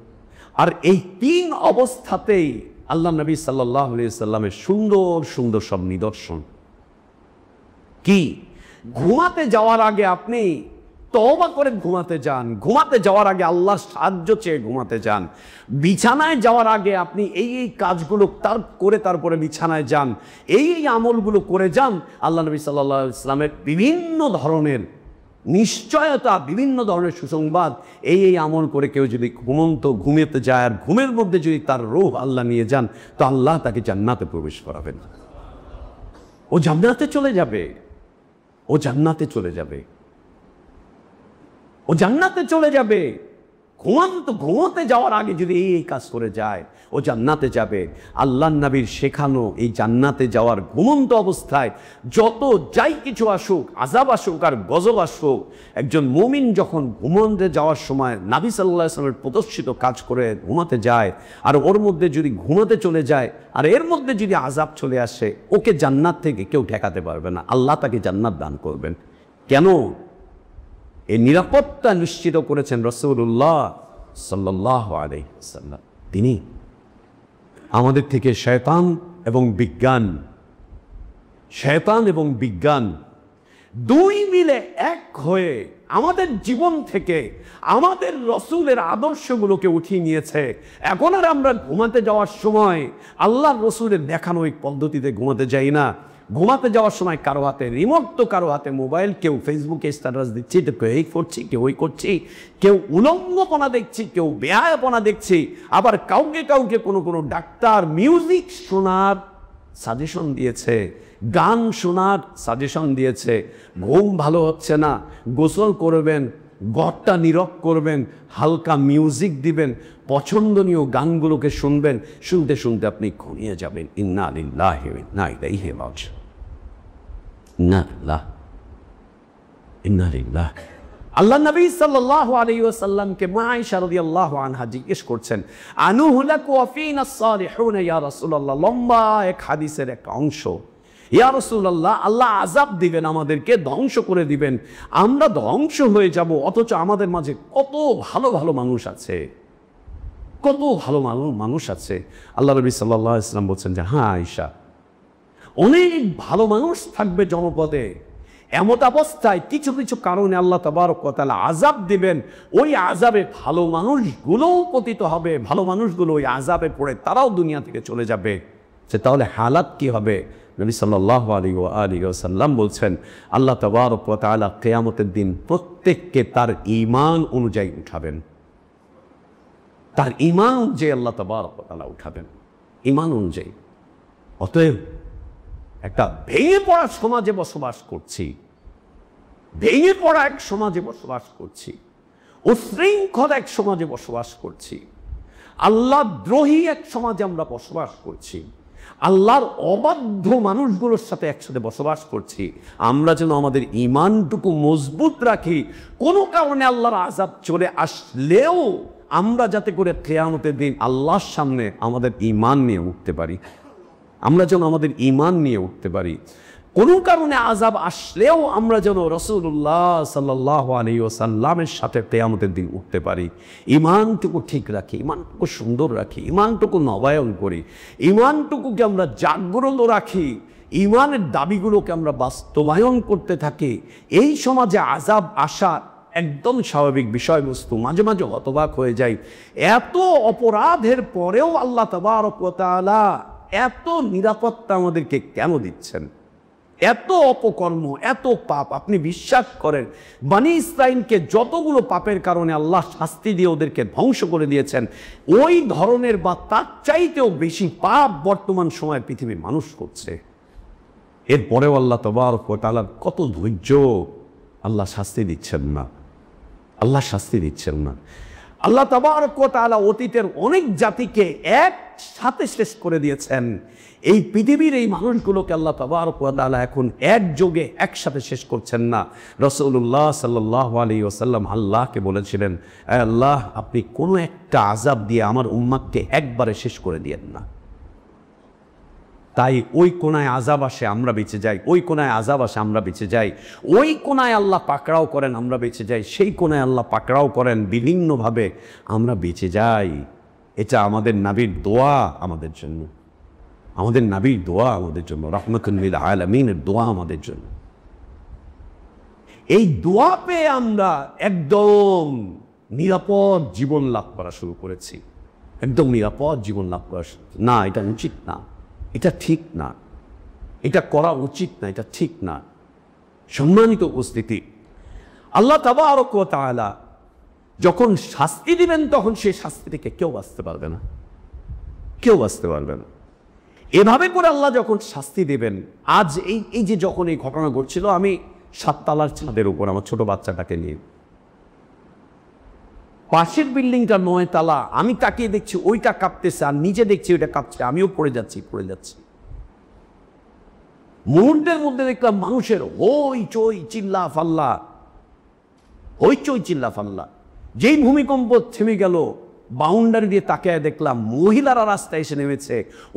Speaker 1: আর এই তিন অবস্থাতেই আল্লাহ নবী সাল্লাল্লাহু আলাইহি সাল্লামের সুন্দর সুন্দর সব নিদর্শন। কি? ঘুমাতে যাওয়ার আগে আপনি তওবা করে ঘুমাতে যান, ঘুমাতে যাওয়ার আগে আল্লাহর সাহায্য চেয়ে ঘুমাতে যান। বিছানায় যাওয়ার আগে আপনি এই এই কাজগুলো তারপরে বিছানায় যান, এই এই আমলগুলো করে যান। আল্লাহ নবী সাল্লাল্লাহু আলাইহি সাল্লামের বিভিন্ন ধরনের নিশ্চয়তা, বিভিন্ন ধরনের সুসংবাদ, এই এই আমল করে কেউ যদি ঘুমেতে যায় আর ঘুমের মধ্যে যদি তার রূহ আল্লাহ নিয়ে যান, তো আল্লাহ তাকে জান্নাতে প্রবেশ করাবেন। ও জান্নাতে চলে যাবে, ও জান্নাতে চলে যাবে, ও জান্নাতে চলে যাবে। ঘুমাতে যাওয়ার আগে যদি এই কাজ করে যায়, ও জান্নাতে যাবে। আল্লাহ নবীর শেখানো এই জান্নাতে যাওয়ার ঘুমন্ত অবস্থায় যত যাই কিছু আসুক, আযাব আসুক আর গজব আসুক, একজন মুমিন যখন ঘুমতে যাওয়ার সময় নবী সাল্লাল্লাহু আলাইহি ওয়াসাল্লামের প্রদর্শিত কাজ করে ঘুমাতে যায়, আর ওর মধ্যে যদি ঘুমাতে চলে যায় আর এর মধ্যে যদি আযাব চলে আসে, ওকে জান্নাত থেকে কেউ ঠেকাতে পারবে না। আল্লাহ তাকে জান্নাত দান করবেন। কেন? এই নিরাপত্তা নিশ্চিত করেছেন রাসূলুল্লাহ সাল্লাল্লাহু আলাইহি ওয়াসাল্লাম। তিনি আমাদের থেকে শয়তান এবং বিজ্ঞান দুই মিলে এক হয়ে আমাদের জীবন থেকে আমাদের রাসূলের আদর্শগুলোকে উঠিয়ে নিয়েছে। এখন আর আমরা ঘুমাতে যাওয়ার সময় আল্লাহর রাসূলের দেখানো এই পদ্ধতিতে ঘুমাতে যাই না। ঘুমাতে যাওয়ার সময় কারো হাতে রিমোট, তো কারো হাতে মোবাইল, কেউ ফেসবুকে স্ট্যাটাস দিচ্ছি, তো কেউ এই করছি, কেউ ওই করছি, কেউ উলঙ্গপনা দেখছি, কেউ বেহায়াপনা দেখছি। আবার কাউকে কোনো ডাক্তার মিউজিক শোনার সাজেশন দিয়েছে, গান শোনার সাজেশন দিয়েছে। ঘুম ভালো হচ্ছে না, গোসল করবেন, ঘরটা নীরব করবেন, হালকা মিউজিক দিবেন, পছন্দনীয় গানগুলোকে শুনবেন, শুনতে শুনতে আপনি ঘুমিয়ে যাবেন। ইন্না লিল্লাহি ওয়া ইন্না ইলাইহি রাজিউন। ইন্না লিল্লাহ। আল্লাহ নবী সাল্লাল্লাহু আলাইহি ওয়াসাল্লামকে মা আয়েশা রাদিয়াল্লাহু আনহা জিজ্ঞেস করছেন, আনুহলাকু ওয়া ফিনা সালিহুন ইয়া রাসূলুল্লাহ। লম্বা এক হাদিসের একটা অংশ। ইয়া রাসূলুল্লাহ, আল্লাহ আযাব দিবেন, আমাদেরকে ধ্বংস করে দিবেন, আমরা ধ্বংস হয়ে যাব, অথচ আমাদের মাঝে কত ভালো ভালো মানুষ আছে, কত ভালো মানুষ আছে। আল্লাহ নবী সাল্লাল্লাহু আলাইহি ওয়াসাল্লাম বলছেন যে হ্যাঁ আয়েশা, অনেক ভালো মানুষ থাকবে জনপদে, এমত অবস্থায় কিছু কিছু কারণে আল্লাহ তাবারক ওয়া তাআলা আযাব দিবেন, ওই আযাবে ভালো মানুষগুলোও পতিত হবে, ভালো মানুষগুলো ওই আযাবে পড়ে তারাও দুনিয়া থেকে চলে যাবে। সে তাহলে হালাত কি হবে? নবী সাল্লাল্লাহু আলাইহি ওয়া আলিহি ওয়াসাল্লাম বলছেন, আল্লাহ তাবারক ওয়া তাআলা কিয়ামতের দিন প্রত্যেককে তার ঈমান অনুযায়ী উঠাবেন। তার ঈমান যে আল্লাহ তাবারক ওয়া তাআলা উঠাবেন ঈমান অনুযায়ী। অতএব একটা ভেঙে পড়া সমাজে বসবাস করছি, ভেঙে পড়া এক সমাজে বসবাস করছি, উশৃঙ্খল এক সমাজে বসবাস করছি, আল্লাহ দ্রোহী এক সমাজে আমরা বসবাস করছি, আল্লাহর অবাধ্য মানুষগুলোর সাথে একসাথে বসবাস করছি। আমরা যেন আমাদের ঈমানটুকু মজবুত রাখি, কোনো কারণে আল্লাহর আযাব চলে আসলেও আমরা যাতে করে কিয়ামতের দিন আল্লাহর সামনে আমাদের ঈমান নিয়ে উঠতে পারি, আমরা যেন আমাদের ঈমান নিয়ে উঠতে পারি। কোনো কারণে আযাব আসলেও আমরা যেন রাসূলুল্লাহ সাল্লাল্লাহু আলাইহি ওয়াসাল্লামের সাথে কিয়ামতের দিন উঠতে পারি। ঈমানটুকু ঠিক রাখি, ঈমানটুকু সুন্দর রাখি, ঈমানটুকু নবায়ন করি, ঈমানটুকুকে আমরা জাগ্রত রাখি, ঈমানের দাবিগুলোকে আমরা বাস্তবায়ন করতে থাকি। এই সমাজে আযাব আসা একদম স্বাভাবিক বিষয়বস্তু। মাঝে মাঝে হতবাক হয়ে যাই, এত অপরাধের পরেও আল্লাহ তাবারক ওয়া তাআলা এত নিরাপত্তা আমাদেরকে কেন দিচ্ছেন? এত অপকর্ম, এত পাপ। আপনি বিশ্বাস করেন বনী ইসরাঈলকে যতগুলো পাপের কারণে আল্লাহ শাস্তি দিয়ে ওদেরকে ধ্বংস করে দিয়েছেন, ওই ধরনের বা তার চাইতেও বেশি পাপ বর্তমান সময়ে পৃথিবীর মানুষ করছে। এরপরেও আল্লাহ তাবারক ওয়া তাআলার কত ধৈর্য, আল্লাহ শাস্তি দিচ্ছেন না, আল্লাহ শাস্তি দিচ্ছেন না। আল্লাহ তাবারক ওয়া তাআলা অতীতের অনেক জাতিকে একসাথে শেষ করে দিয়েছেন। এই পৃথিবীর এই মানুষগুলোকে আল্লাহ তাবারক ওয়া তাআলা এখন একযোগে একসাথে শেষ করছেন না। রাসূলুল্লাহ সাল্লাল্লাহু আলাইহি ওয়াসাল্লাম আল্লাহকে বলেছিলেন, আয় আল্লাহ, আপনি কোনো একটা আযাব দিয়ে আমার উম্মতকে একবারে শেষ করে দিয়েন না। তাই ওই কোনায় আযাব আসে আমরা বেঁচে যাই, ওই কোনায় আযাব আসে আমরা বেঁচে যাই, ওই কোনায় আল্লাহ পাকড়াও করেন আমরা বেঁচে যাই, সেই কোনায় আল্লাহ পাকড়াও করেন, বিভিন্নভাবে আমরা বেঁচে যাই। এটা আমাদের নবীর দোয়া আমাদের জন্য, আমাদের নবীর দোয়া আমাদের জন্য, রাহমাতুল লিল আলামিনের দোয়া আমাদের জন্য। এই দোয়া পেয়ে আমরা একদম নিরাপদ জীবন লাভ করা শুরু করেছি, একদম নিরাপদ জীবন লাভ করা। না, এটা উচিত না, এটা ঠিক না, এটা করা উচিত না, এটা ঠিক না। সম্মানিত উপস্থিতি, আল্লাহ তাবারক ওয়া তাআলা যখন শাস্তি দিবেন তখন সেই শাস্তি থেকে কেউ বাঁচতে পারবে না, কেউ বাঁচতে পারবে না। এভাবে করে আল্লাহ যখন শাস্তি দেবেন, আজ এই যে যখন এই ঘটনা ঘটছিল, আমি 7 তলার ছাদের উপর আমার ছোট বাচ্চাটাকে নিয়ে, পাশের বিল্ডিংটা 9 তলা, আমি তাকিয়ে দেখছি ওইটা কাঁপতেছে, আর নিজে দেখছি ওইটা কাঁপছে, আমিও পড়ে যাচ্ছি। মুহূর্তের মধ্যে দেখলাম মানুষের হইচই চিল্লা ফাল্লা, হইচই চিল্লা ফাল্লা। যেই ভূমিকম্প থেমে গেল, বাউন্ডারি দিয়ে তাকায় দেখলাম মহিলারা রাস্তায় এসে নেমেছে।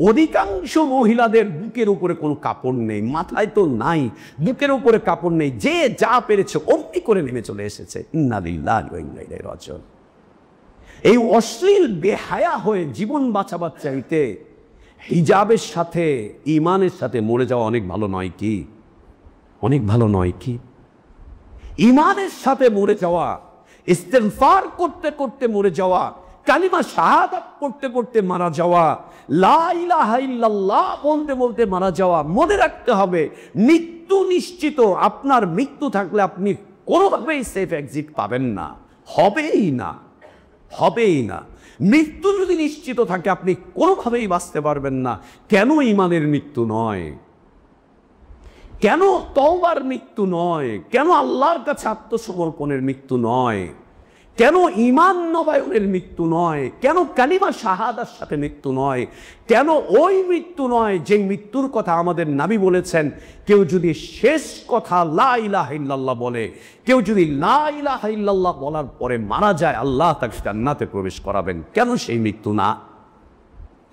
Speaker 1: অধিকাংশ মহিলাদের বুকের উপরে কোনো কাপড় নেই, মাথায় তো নাই, বুকের উপরে কাপড় নেই, যে যা পেরেছে অমনি করে নেমে চলে এসেছে। ইন্না লিল্লাহি ওয়া ইন্না ইলাইহি রাজিউন। এই অশ্লীল বেহায়া হয়ে জীবন বাঁচাবার চাইতে হিজাবের সাথে ঈমানের সাথে মরে যাওয়া অনেক ভালো নয় কি? অনেক ভালো নয় কি? ঈমানের সাথে মরে যাওয়া, ইস্তেগফার করতে করতে মরে যাওয়া, কালিমা শাহাদাত পড়তে পড়তে মারা যাওয়া, লা ইলাহা ইল্লাল্লাহ বলতে বলতে মারা যাওয়া। মনে রাখতে হবে, মৃত্যু নিশ্চিত। আপনার মৃত্যু থাকলে আপনি কোনোভাবেই সেফ এক্সিট পাবেন না, হবেই না, হবেই না। মৃত্যু যদি নিশ্চিত থাকে আপনি কোনোভাবেই বাঁচতে পারবেন না। কেন ঈমানের মৃত্যু নয়? কেন তওবার মৃত্যু নয়? কেন আল্লাহর কাছে আত্মসমর্পণের মৃত্যু নয়? কেন ঈমান নবায়নের মৃত্যু নয়? কেন কালিমা শাহাদার সাথে মৃত্যু নয়? কেন ওই মৃত্যু নয় যে মৃত্যুর কথা আমাদের নবী বলেছেন, কেউ যদি শেষ কথা লা ইলাহা ইল্লাল্লাহ বলে, কেউ যদি লা ইলাহা ইল্লাল্লাহ বলার পরে মারা যায়, আল্লাহ তাকে জান্নাতে প্রবেশ করাবেন। কেন সেই মৃত্যু না?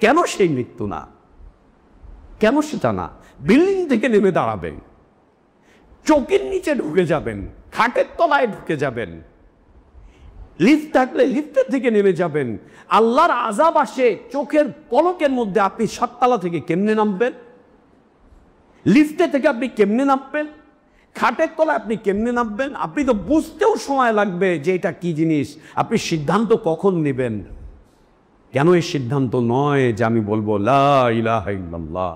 Speaker 1: কেন সেই মৃত্যু না? কেন সেটা না? বিল্ডিং থেকে নেমে দাঁড়াবেন, চোখের নিচে ঢুকে যাবেন, খাটের তলায় ঢুকে যাবেন, লিফট থাকলে লিফটের থেকে নেমে যাবেন। আল্লাহর আযাব আসে চোখের পলকের মধ্যে, আপনি 7 তলা থেকে কেমনে নামবেন? লিফটে থেকে আপনি কেমনে নামবেন? খাটের তলায় আপনি কেমনে নামবেন? আপনি তো বুঝতেও সময় লাগবে যে এটা কি জিনিস। আপনি সিদ্ধান্ত কখন নেবেন? কেন এই সিদ্ধান্ত নয় যে আমি বলবো লা ইলাহা ইল্লাল্লাহ?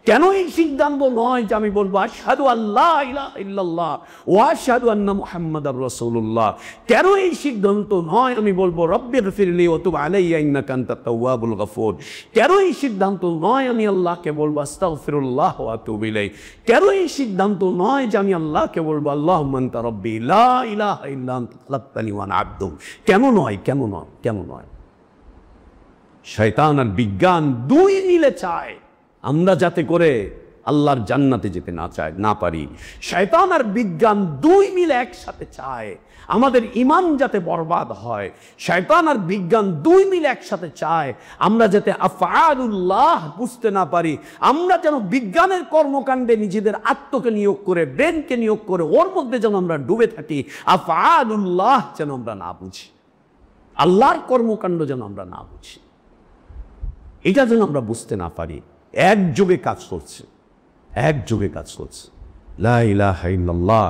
Speaker 1: কেন এই সিদ্ধান্ত নয় যে আমি বলবো আশহাদু আল্লা ইলাহা ইল্লাল্লাহ ওয়া আশহাদু আন্না মুহাম্মাদার রাসূলুল্লাহ? কেন এই সিদ্ধান্ত নয় আমি বলবো রব্বিগফিরলি ওয়া তুব আলাইয়া ইন্নাকা আনতাত তাওয়াবুল গফুর? কেন এই সিদ্ধান্ত নয় আমি আল্লাহকে বলবো আস্তাগফিরুল্লাহ ওয়া আতুবু ইলাইহি? কেন এই সিদ্ধান্ত নয় যে আমি আল্লাহকে বলবো আল্লাহুম্মা আনতা রাব্বি লা ইলাহা ইল্লা আনতা খালাকতানি ওয়া আনা আবদুক? কেন নয়? কেন নয়? কেন নয়? শয়তান আর বিজ্ঞান দুই মিলে চায় আমরা যাতে করে আল্লাহর জান্নাতে যেতে না পারি। শয়তান আর বিজ্ঞান দুই মিলে একসাথে চায় আমাদের ঈমান যাতে বরবাদ হয়। শয়তান আর বিজ্ঞান দুই মিলে একসাথে চায় আমরা যাতে আফআলুল্লাহ বুঝতে না পারি। আমরা যেন বিজ্ঞানের কর্মকাণ্ডে নিজেদের আত্মকে নিয়োগ করে, ব্রেনকে নিয়োগ করে ওর মধ্যে যেন আমরা ডুবে থাকি। আফআলুল্লাহ যেন আমরা না বুঝি, আল্লাহর কর্মকাণ্ড যেন আমরা না বুঝি, এটা যেন আমরা বুঝতে না পারি। একযোগে কাজ করছে, একযোগে কাজ করছে লা ইলাহা ইল্লাল্লাহ।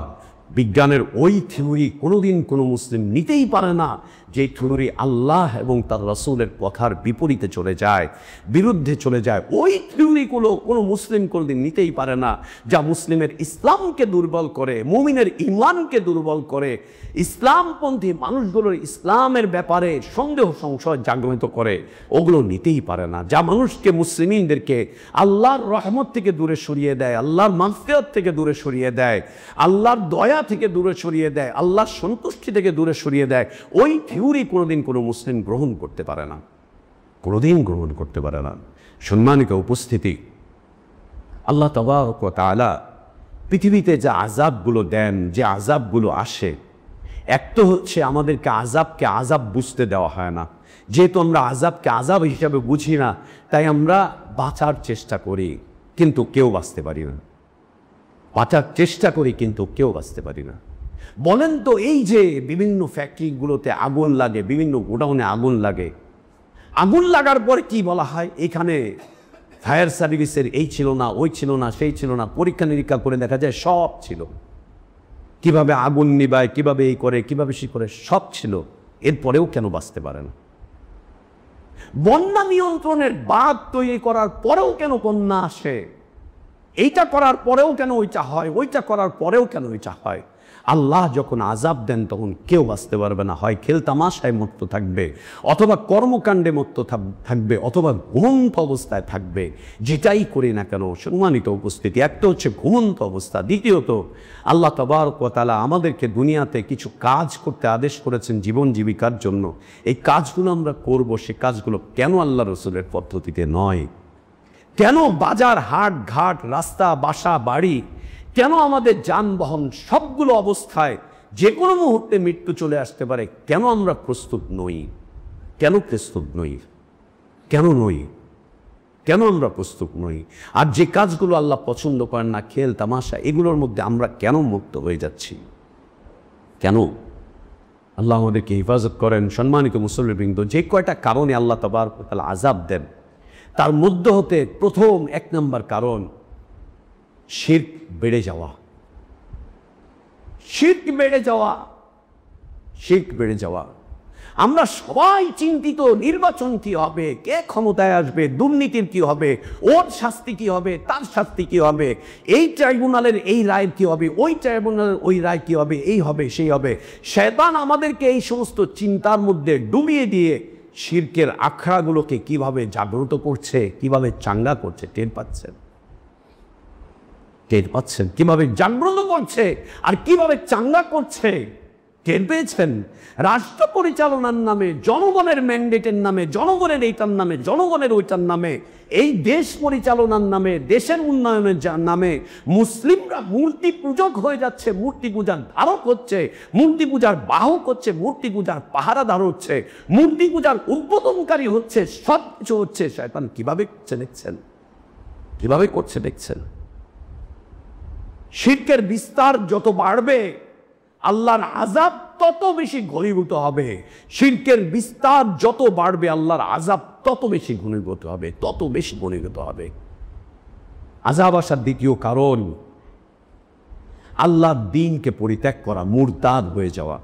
Speaker 1: বিজ্ঞানের ওই থিওরি কোনোদিন কোনো মুসলিম নিতেই পারে না যে থিওরি আল্লাহ এবং তার রাসূলের কথার বিপরীতে চলে যায়, বিরুদ্ধে চলে যায়। ওই থিওরিগুলো কোনো মুসলিম কোনোদিন নিতেই পারে না, যা মুসলিমের ইসলামকে দুর্বল করে, মুমিনের ঈমানকে দুর্বল করে, ইসলামপন্থী মানুষগুলোর ইসলামের ব্যাপারে সন্দেহ সংশয় জাগ্রত করে। ওগুলো নিতেই পারে না, যা মানুষকে, মুসলিমদেরকে আল্লাহর রহমত থেকে দূরে সরিয়ে দেয়, আল্লাহর মাগফিরাত থেকে দূরে সরিয়ে দেয়, আল্লাহর দয়া থেকে দূরে সরিয়ে দেয়, আল্লাহর সন্তুষ্টি থেকে দূরে সরিয়ে দেয়। ওই থিওরি কোনোদিন কোনো মুসলিম গ্রহণ করতে পারে না, কোনোদিন গ্রহণ করতে পারে না। সম্মানিত উপস্থিতি, আল্লাহ তাবারক ওয়া তাআলা পৃথিবীতে যে আযাবগুলো দেন, যে আযাবগুলো আসে, এক তো হচ্ছে আমাদেরকে আযাবকে আযাব বুঝতে দেওয়া হয় না। যেহেতু আমরা আযাবকে আযাব হিসাবে বুঝি না, তাই আমরা বাঁচার চেষ্টা করি কিন্তু কেউ বাঁচতে পারি না। বাঁচার চেষ্টা করি কিন্তু কেউ বাঁচতে পারি না। বলেন তো, এই যে বিভিন্ন ফ্যাক্টরিগুলোতে আগুন লাগে, বিভিন্ন গোডাউনে আগুন লাগে, আগুন লাগার পরে কি বলা হয়? এখানে ফায়ার সার্ভিসের এই ছিল না, ওই ছিল না, সেই ছিল না, পরীক্ষা নিরীক্ষা করে দেখা যায় সব ছিল। কিভাবে আগুন নিবায়, কিভাবে এই করে, কিভাবে সে করে, সব ছিল। এরপরেও কেন বাঁচতে পারে না? বন্যা নিয়ন্ত্রণের বাঁধ তৈরি করার পরেও কেন বন্যা আসে? এইটা করার পরেও কেন ওইটা হয়? ওইটা করার পরেও কেন ওইটা হয়? আল্লাহ যখন আযাব দেন তখন কেউ বাঁচতে পারবে না। হয় খেলতামাশায় মত্ত থাকবে, অথবা কর্মকাণ্ডে মত্ত থাকবে, অথবা ঘুমন্ত অবস্থায় থাকবে। যেটাই করি না কেন, সম্মানিত উপস্থিতি, একটা হচ্ছে ঘুমন্ত অবস্থা, দ্বিতীয়ত আল্লাহ তাবারক ওয়া তাআলা আমাদেরকে দুনিয়াতে কিছু কাজ করতে আদেশ করেছেন জীবন জীবিকার জন্য। এই কাজগুলো আমরা করব, সে কাজগুলো কেন আল্লাহ রসুলের পদ্ধতিতে নয়? কেন বাজার, হাট, ঘাট, রাস্তা, বাসা, বাড়ি, কেন আমাদের যানবাহন সবগুলো অবস্থায় যে কোনো মুহূর্তে মৃত্যু চলে আসতে পারে, কেন আমরা প্রস্তুত নই? কেন প্রস্তুত নই? কেন নই? কেন আমরা প্রস্তুত নই? আর যে কাজগুলো আল্লাহ পছন্দ করেন না, খেল তামাশা, এগুলোর মধ্যে আমরা কেন মুক্ত হয়ে যাচ্ছি? কেন? আল্লাহ আমাদেরকে হেফাজত করেন। সম্মানিত মুসল্লিবৃন্দ, যে কয়টা কারণে আল্লাহ তাবারক ওয়া তাআলা আযাব দেন, তার মধ্যে হতে প্রথম 1 নম্বর কারণ শিরক বেড়ে যাওয়া। শিরক বেড়ে যাওয়া, শিরক বেড়ে যাওয়া। আমরা সবাই চিন্তিত, নির্বাচন কি হবে, কে ক্ষমতায় আসবে, দুর্নীতির কি হবে, ওর শাস্তি কি হবে, তার শাস্তি কি হবে, এই ট্রাইব্যুনালের এই রায় কি হবে, ওই ট্রাইব্যুনালের ওই রায় কি হবে, এই হবে সেই হবে। শয়তান আমাদেরকে এই সমস্ত চিন্তার মধ্যে ডুবিয়ে দিয়ে শিরকের আখড়াগুলোকে কিভাবে জাগ্রত করছে, কিভাবে চাঙ্গা করছে টের পাচ্ছেন? টের পাচ্ছেন কিভাবে জাগ্রত করছে আর কিভাবে চাঙ্গা করছে? টের পেয়েছেন? রাষ্ট্র পরিচালনার নামে, জনগণের ম্যান্ডেটের নামে, জনগণের এইটার নামে, জনগণের ওইটার নামে, এই দেশ পরিচালনার নামে, দেশের উন্নয়নের নামে মুসলিমরা মূর্তি পূজক হয়ে যাচ্ছে, মূর্তি পূজার ধারক হচ্ছে, মূর্তি পূজার বাহক হচ্ছে, মূর্তি পূজার পাহারাদার হচ্ছে, মূর্তি পূজার উদ্বোধনকারী হচ্ছে, সব কিছু হচ্ছে। শয়তান কিভাবে করছে দেখছেন? কিভাবে করছে দেখছেন? শিরকের বিস্তার যত বাড়বে, আল্লাহর আযাব তত বেশি ঘনীভূত হবে। শিরকের বিস্তার যত বাড়বে, আল্লাহর আযাব তত বেশি ঘনীভূত হবে, তত বেশি ঘনীভূত হবে। আযাব আসার দ্বিতীয় কারণ আল্লাহর দ্বীনকে পরিত্যাগ করা, মুরতাদ হয়ে যাওয়া,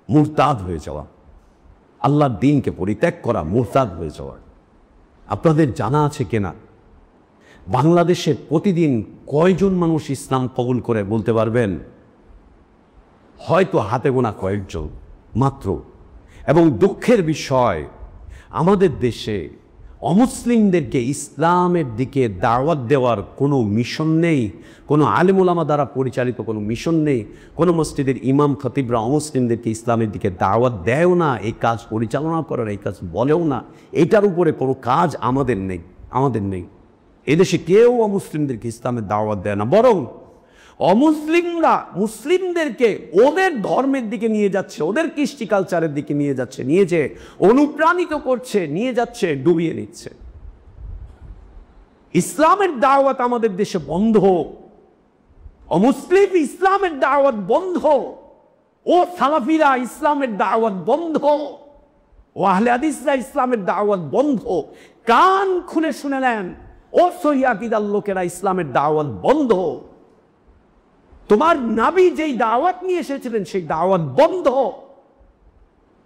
Speaker 1: মুরতাদ হয়ে যাওয়া, আল্লাহর দ্বীনকে পরিত্যাগ করা, মুরতাদ হয়ে যাওয়া। আপনাদের জানা আছে কিনা বাংলাদেশে প্রতিদিন কয়জন মানুষ ইসলাম কবুল করে বলতে পারবেন? হয়তো হাতে গোনা কয়েকজন মাত্র। এবং দুঃখের বিষয়, আমাদের দেশে অমুসলিমদেরকে ইসলামের দিকে দাওয়াত দেওয়ার কোনো মিশন নেই, কোনো আলেম ওলামা দ্বারা পরিচালিত কোনো মিশন নেই, কোনো মসজিদের ইমাম খতিবরা অমুসলিমদেরকে ইসলামের দিকে দাওয়াত দেয়ও না, এই কাজ পরিচালনা করার, এই কাজ বলেও না। এটার উপরে কোনো কাজ আমাদের নেই। এদেশে কেউ অমুসলিমদেরকে ইসলামের দাওয়াত দেয় না, বরং অমুসলিমরা মুসলিমদেরকে ওদের ধর্মের দিকে নিয়ে যাচ্ছে, ওদের কৃষ্টি কালচারের দিকে নিয়ে যাচ্ছে, নিয়ে যে অনুপ্রাণিত করছে, নিয়ে যাচ্ছে, ডুবিয়ে নিচ্ছে। ইসলামের দাওয়াত আমাদের দেশে বন্ধ, অমুসলিম ইসলামের দাওয়াত বন্ধ, ও সালাফিরা ইসলামের দাওয়াত বন্ধ, ও আহলে হাদিসরা ইসলামের দাওয়াত বন্ধ। কান খুলে শুনে নেন, ও সহিহ আকীদার লোকেরা, ইসলামের দাওয়াত বন্ধ। তোমার নবী যেই দাওয়াত নিয়ে এসেছিলেন সেই দাওয়াত বন্ধ।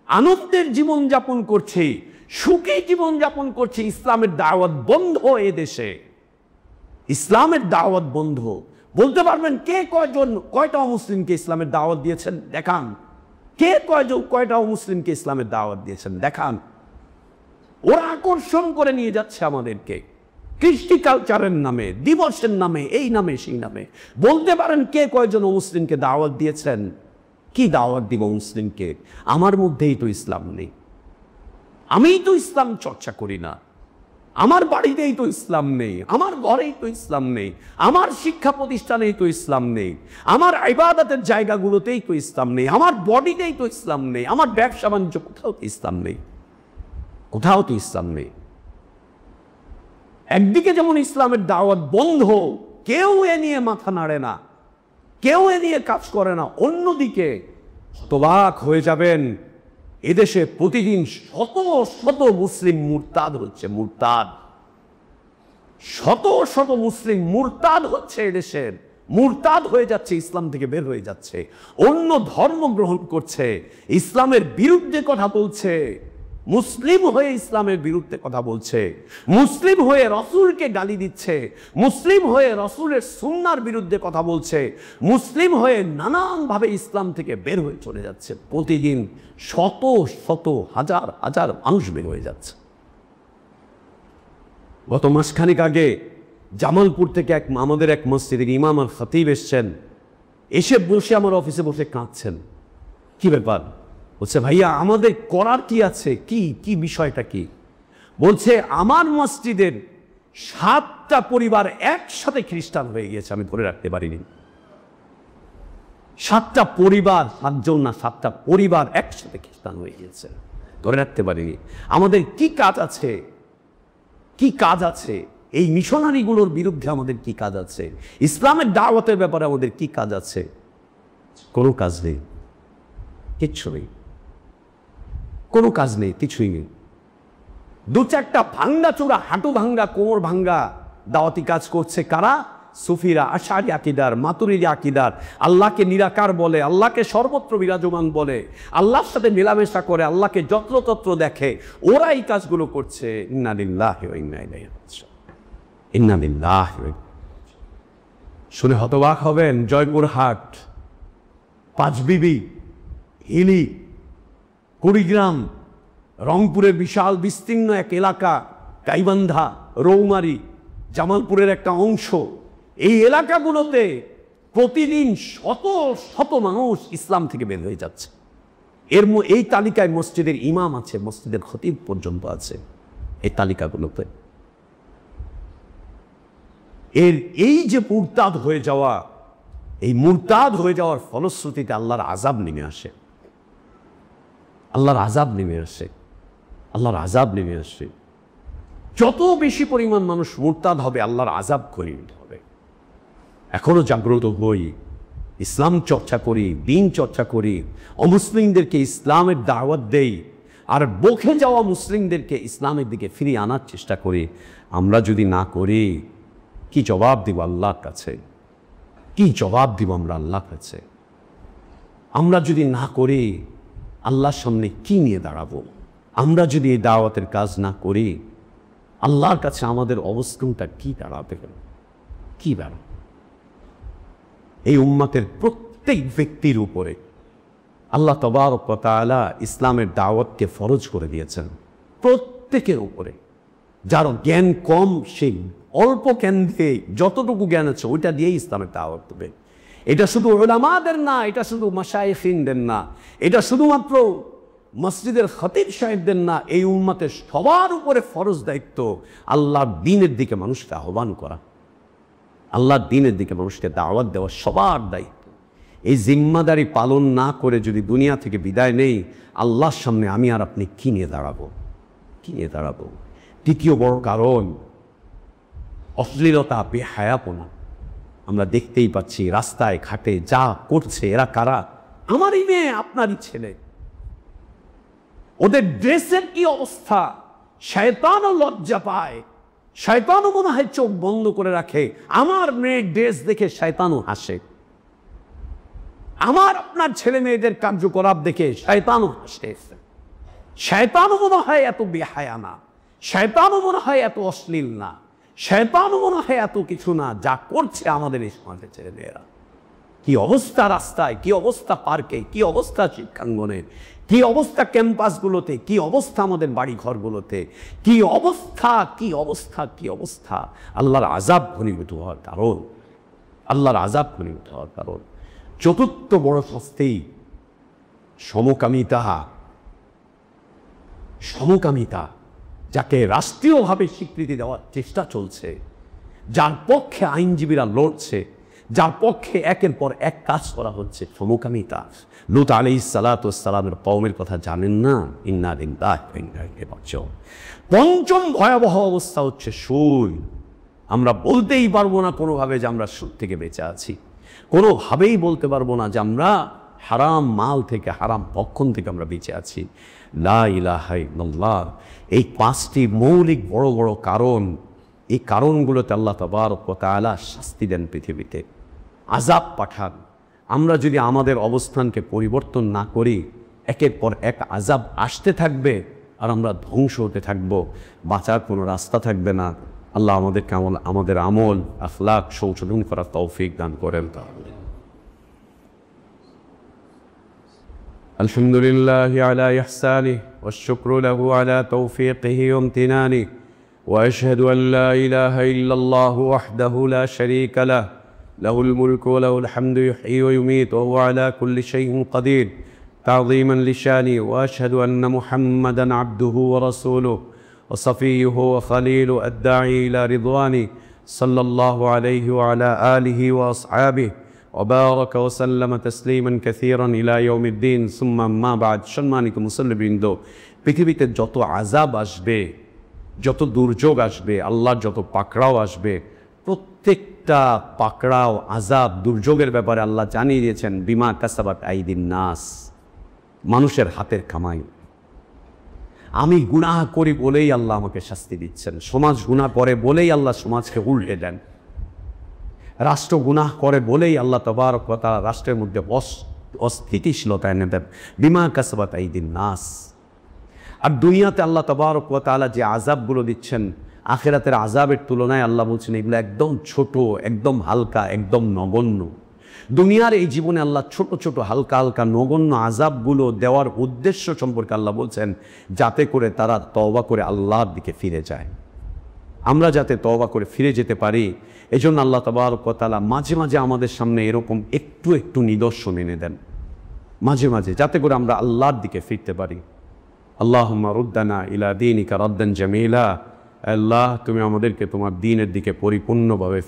Speaker 1: আনন্দের জীবন যাপন করছে, সুখী জীবন যাপন করছে, ইসলামের দাওয়াত বন্ধ। এ দেশে ইসলামের দাওয়াত বন্ধ। বলতে পারবেন কে কয়টা মুসলিমকে ইসলামের দাওয়াত দিয়েছেন? দেখান। কে কয়টা মুসলিমকে ইসলামের দাওয়াত দিয়েছেন? দেখান। ওরা আকর্ষণ করে নিয়ে যাচ্ছে আমাদেরকে কৃষ্টি কালচারের নামে, দিবসের নামে, এই নামে সেই নামে। বলতে পারেন কে কয়জন মুসলিমকে দাওয়াত দিয়েছেন? কি দাওয়াত দিব মুসলিমকে? আমার মধ্যেই তো ইসলাম নেই, আমিই তো ইসলাম চর্চা করি না, আমার বাড়িতেই তো ইসলাম নেই, আমার ঘরেই তো ইসলাম নেই, আমার শিক্ষা প্রতিষ্ঠানেই তো ইসলাম নেই, আমার ইবাদতের জায়গাগুলোতেই তো ইসলাম নেই, আমার বডিতেই তো ইসলাম নেই, আমার ব্যবসা বাণিজ্য কোথাও তো ইসলাম নেই, কোথাও তো ইসলাম নেই। একদিকে যেমন ইসলামের দাওয়াত বন্ধ, কেউ এ নিয়ে মাথা নাড়ে না, কেউ এ নিয়ে কাজ করে না। অন্যদিকে হতবাক হয়ে যাবেন, এদেশে প্রতিদিন শত শত মুসলিম মুরতাদ হচ্ছে, মুরতাদ, শত শত মুসলিম মুরতাদ হচ্ছে, এদেশের মুরতাদ হয়ে যাচ্ছে, ইসলাম থেকে বের হয়ে যাচ্ছে, অন্য ধর্ম গ্রহণ করছে, ইসলামের বিরুদ্ধে কথা বলছে, মুসলিম হয়ে ইসলামের বিরুদ্ধে কথা বলছে, মুসলিম হয়ে রসুলকে গালি দিচ্ছে, মুসলিম হয়ে রসুলের সুন্নার বিরুদ্ধে কথা বলছে, মুসলিম হয়ে নানানভাবে ইসলাম থেকে বের হয়ে চলে যাচ্ছে। প্রতিদিন শত শত হাজার হাজার মানুষ বের হয়ে যাচ্ছে। গত মাসখানেক আগে জামালপুর থেকে আমাদের এক মসজিদের ইমাম আর খতিব এসছেন, এসে বসে আমার অফিসে বসে কাঁদছেন। কি ব্যাপার? বলছে ভাইয়া আমাদের করার কি আছে, কি বিষয়টা কি? বলছে আমার মসজিদের 7টা পরিবার একসাথে খ্রিস্টান হয়ে গিয়েছে, আমি ধরে রাখতে পারিনি। 7টা পরিবার, 5জন না, 7টা পরিবার একসাথে খ্রিস্টান হয়ে গিয়েছে, ধরে রাখতে পারিনি। আমাদের কি কাজ আছে? কি কাজ আছে? এই মিশনারিগুলোর বিরুদ্ধে আমাদের কি কাজ আছে? ইসলামের দাওয়াতের ব্যাপারে আমাদের কি কাজ আছে? কোনো কাজ নেই, কিচ্ছু নেই, কোনো কাজ নেই, কিছুই নেই। 2-4টা ভাঙ্গা চূড়া, হাঁটু ভাঙ্গা, কোমর ভাঙ্গা দাওয়াতি কাজ করছে কারা? সুফিরা, আশারি আকীদার, মাতুরিদি আকীদার, আল্লাহকে নিরাকার বলে, আল্লাহকে সর্বত্র বিরাজমান বলে, আল্লাহর সাথে মেলামেশা করে, আল্লাহকে যত্রতত্র দেখে, ওরা এই কাজগুলো করছে। ইন্না লিল্লাহি ওয়া ইন্না ইলাইহি রাজিউন, ইন্না লিল্লাহি ওয়া ইন্না। শুনে হতবাক হবেন, জয়পুরহাট, পাঁচবিবি, হিলি, কুড়িগ্রাম, রংপুরের বিশাল বিস্তীর্ণ এক এলাকা, গাইবান্ধা, রৌমারী, জামালপুরের একটা অংশ, এই এলাকাগুলোতে প্রতিদিন শত শত মানুষ ইসলাম থেকে বের হয়ে যাচ্ছে। এই তালিকায় মসজিদের ইমাম আছে, মসজিদের খতিব পর্যন্ত আছে এই তালিকাগুলোতে। এই যে মুরতাদ হয়ে যাওয়া, এই মুরতাদ হয়ে যাওয়ার ফলশ্রুতিতে আল্লাহর আযাব নেমে আসে, আল্লাহর আযাব নেমে আসে, আল্লাহর আযাব নেমে আসে। যত বেশি পরিমাণ মানুষ মুরতাদ হবে, আল্লাহর আযাব করিয়ে হবে। এখনো জাগ্রত হই, ইসলাম চর্চা করি, দ্বীন চর্চা করি, অমুসলিমদেরকে ইসলামের দাওয়াত দেই, আর বকে যাওয়া মুসলিমদেরকে ইসলামের দিকে ফিরিয়ে আনার চেষ্টা করি। আমরা যদি না করি, কি জবাব দিব আল্লাহর কাছে? কি জবাব দিব আমরা আল্লাহর কাছে? আমরা যদি না করি আল্লাহর সামনে কি নিয়ে দাঁড়াবো? আমরা যদি এই দাওয়াতের কাজ না করি আল্লাহর কাছে আমাদের অবস্থানটা কি দাঁড়াবে? কি দাঁড়াবে? এই উম্মতের প্রত্যেক ব্যক্তির উপরে আল্লাহ তাবারক ওয়া তাআলা ইসলামের দাওয়াতকে ফরজ করে দিয়েছেন, প্রত্যেকের উপরে। যার জ্ঞান কম সে অল্প জ্ঞান দিয়ে, যতটুকু জ্ঞান আছে ওইটা দিয়েই ইসলামের দাওয়াত দেবে। এটা শুধু উলামাদের না, এটা শুধু মাশায়েখিনদের না, এটা শুধুমাত্র মসজিদের খতিব সাহেবদের না, এই উম্মতের সবার উপরে ফরজ দায়িত্ব আল্লাহর দ্বীনের দিকে মানুষকে আহ্বান করা, আল্লাহর দ্বীনের দিকে মানুষকে দাওয়াত দেওয়া সবার দায়িত্ব। এই জিম্মাদারি পালন না করে যদি দুনিয়া থেকে বিদায় নেই, আল্লাহর সামনে আমি আর আপনি কি নিয়ে দাঁড়াবো? কি নিয়ে দাঁড়াবো? দ্বিতীয় বড় কারণ অশ্লীলতা, বেহায়াপনা। আমরা দেখতেই পাচ্ছি রাস্তায় ঘাটে যা করছে, এরা কারা? আমারই মেয়ে, আপনারই ছেলে। ওদের ড্রেসের কি অবস্থা! শয়তানও লজ্জা পায়, শয়তানও মনে হয় চোখ বন্ধ করে রাখে। আমার মেয়ের ড্রেস দেখে শয়তানও হাসে, আমার আপনার ছেলে মেয়েদের কার্যকলাপ দেখে শয়তানও হাসে। শয়তানও মনে হয় এত বেহায়া না, শয়তানও মনে হয় এত অশ্লীল না, শয়তানও মনে হয় এত কিছু না যা করছে আমাদের এই সমাজের ছেলে মেয়েরা। কি অবস্থা রাস্তায়, কি অবস্থা পার্কে, কি অবস্থা শিক্ষাঙ্গনে, কি অবস্থা ক্যাম্পাসগুলোতে, কি অবস্থা আমাদের বাড়ি ঘরগুলোতে, কি অবস্থা, কি অবস্থা, কি অবস্থা! আল্লাহর আযাব ঘনীভূত হওয়ার কারণ, আল্লাহর আযাব ঘনীভূত হওয়ার কারণ। চতুর্থ বড় শাস্তি সমকামিতা। সমকামিতা যাকে রাষ্ট্রীয়ভাবে স্বীকৃতি দেওয়ার চেষ্টা চলছে, যার পক্ষে আইনজীবীরা লড়ছে, যার পক্ষে একের পর এক কাজ করা হচ্ছে, সমকামিতা। লূত আলাইহিস সালাতু ওয়াস সালামের কওমের কথা জানেন না? ইন্না লিল্লাহি ওয়া ইন্না ইলাইহি রাজিউন। পঞ্চম ভয়াবহ অবস্থা হচ্ছে সুদ। আমরা বলতেই পারবো না কোনোভাবে যে আমরা সুদ থেকে বেঁচে আছি, কোনোভাবেই বলতে পারবো না যে আমরা হারাম মাল থেকে, হারাম ভক্ষণ থেকে আমরা বেঁচে আছি। লা ইলাহা ইল্লাল্লাহ। এই পাঁচটি মৌলিক বড় বড় কারণ, এই কারণগুলোতে আল্লাহ তাবারক ওয়া তাআলা শাস্তি দেন, পৃথিবীতে আযাব পাঠান। আমরা যদি আমাদের অবস্থানকে পরিবর্তন না করি, একের পর এক আযাব আসতে থাকবে আর আমরা ধ্বংস হতে থাকব, বাঁচার কোনো রাস্তা থাকবে না। আল্লাহ আমাদেরকে আমাদের আমল আখলাক সংশোধন করার তৌফিক দান করেন। আলহামদুলিল্লাহি আলা ইহসানিহি ওয়াশ শুকরু লাহু আলা তৌফিকিহি ওয়া ইমতিনানিহি ওয়া আশহাদু আন লা ইলাহা ইল্লাল্লাহু ওয়াহদাহু লা শারীকা লাহু লাহুল মুলকু ওয়া লাহুল হামদু ইহয়ি ওয়া ইউমীতু ওয়া হুয়া আলা কুল্লি শাইইন কাদির তা'যীমান লিশানি ওয়া আশহাদু আন্না মুহাম্মাদান আবদুহু ওয়া রাসূলুহু ওয়া সাফিয়্যুহু ওয়া খালিলুহু আদ-দাঈ ইলা রিদওয়ানি সাল্লাল্লাহু আলাইহি ওয়া আলা আলিহি ওয়া আসহাবিহি وبارك وسلم تسليما كثيرا إلى يوم الدين ثم ما بعد। সম্মানিত মুসল্লিবৃন্দ, পৃথিবীতে যত আযাব আসবে, যত দুর্যোগ আসবে, আল্লাহর যত পাকড়াও আসবে, প্রত্যেকটা পাকড়াও, আযাব, দুর্যোগের ব্যাপারে আল্লাহ জানিয়ে দিয়েছেন বিমা কাসাবাত আইদিন নাস, মানুষের হাতের কামাই। আমি গুনাহ করি বলেই আল্লাহ আমাকে শাস্তি দিচ্ছেন, সমাজ গুনাহ করে বলেই আল্লাহ সমাজকে উল্টে দেন, রাষ্ট্র গুনাহ করে বলেই আল্লাহ তাবারক ওয়া তাআলা রাষ্ট্রের মধ্যে অস্থিতিশীলতা এনে দেন, বিমা কাসাবাত আইদিন নাস। আর দুনিয়াতে আল্লাহ তাবারক ওয়া তাআলা যে আযাবগুলো দিচ্ছেন, আখিরাতের আযাবের তুলনায় আল্লাহ বলছেন এগুলো একদম ছোট, একদম হালকা, একদম নগণ্য। দুনিয়ার এই জীবনে আল্লাহ ছোট ছোট হালকা হালকা নগণ্য আযাবগুলো দেওয়ার উদ্দেশ্য সম্পর্কে আল্লাহ বলছেন যাতে করে তারা তওবা করে আল্লাহর দিকে ফিরে যায়। আমরা যাতে তওবা করে ফিরে যেতে পারি, এজন্য আল্লাহ তাবারক ওয়া তাআলা মাঝে মাঝে আমাদের সামনে এরকম একটু একটু নিদর্শন এনে দেন, মাঝে মাঝে, যাতে করে আমরা আল্লাহর দিকে ফিরতে পারি। আল্লাহুম্মা রুদ্দানা ইলা দীনিকা রাদ্দান জামিলা। আল্লাহ, তুমি আমাদেরকে তোমার দ্বীনের দিকে পরিপূর্ণভাবে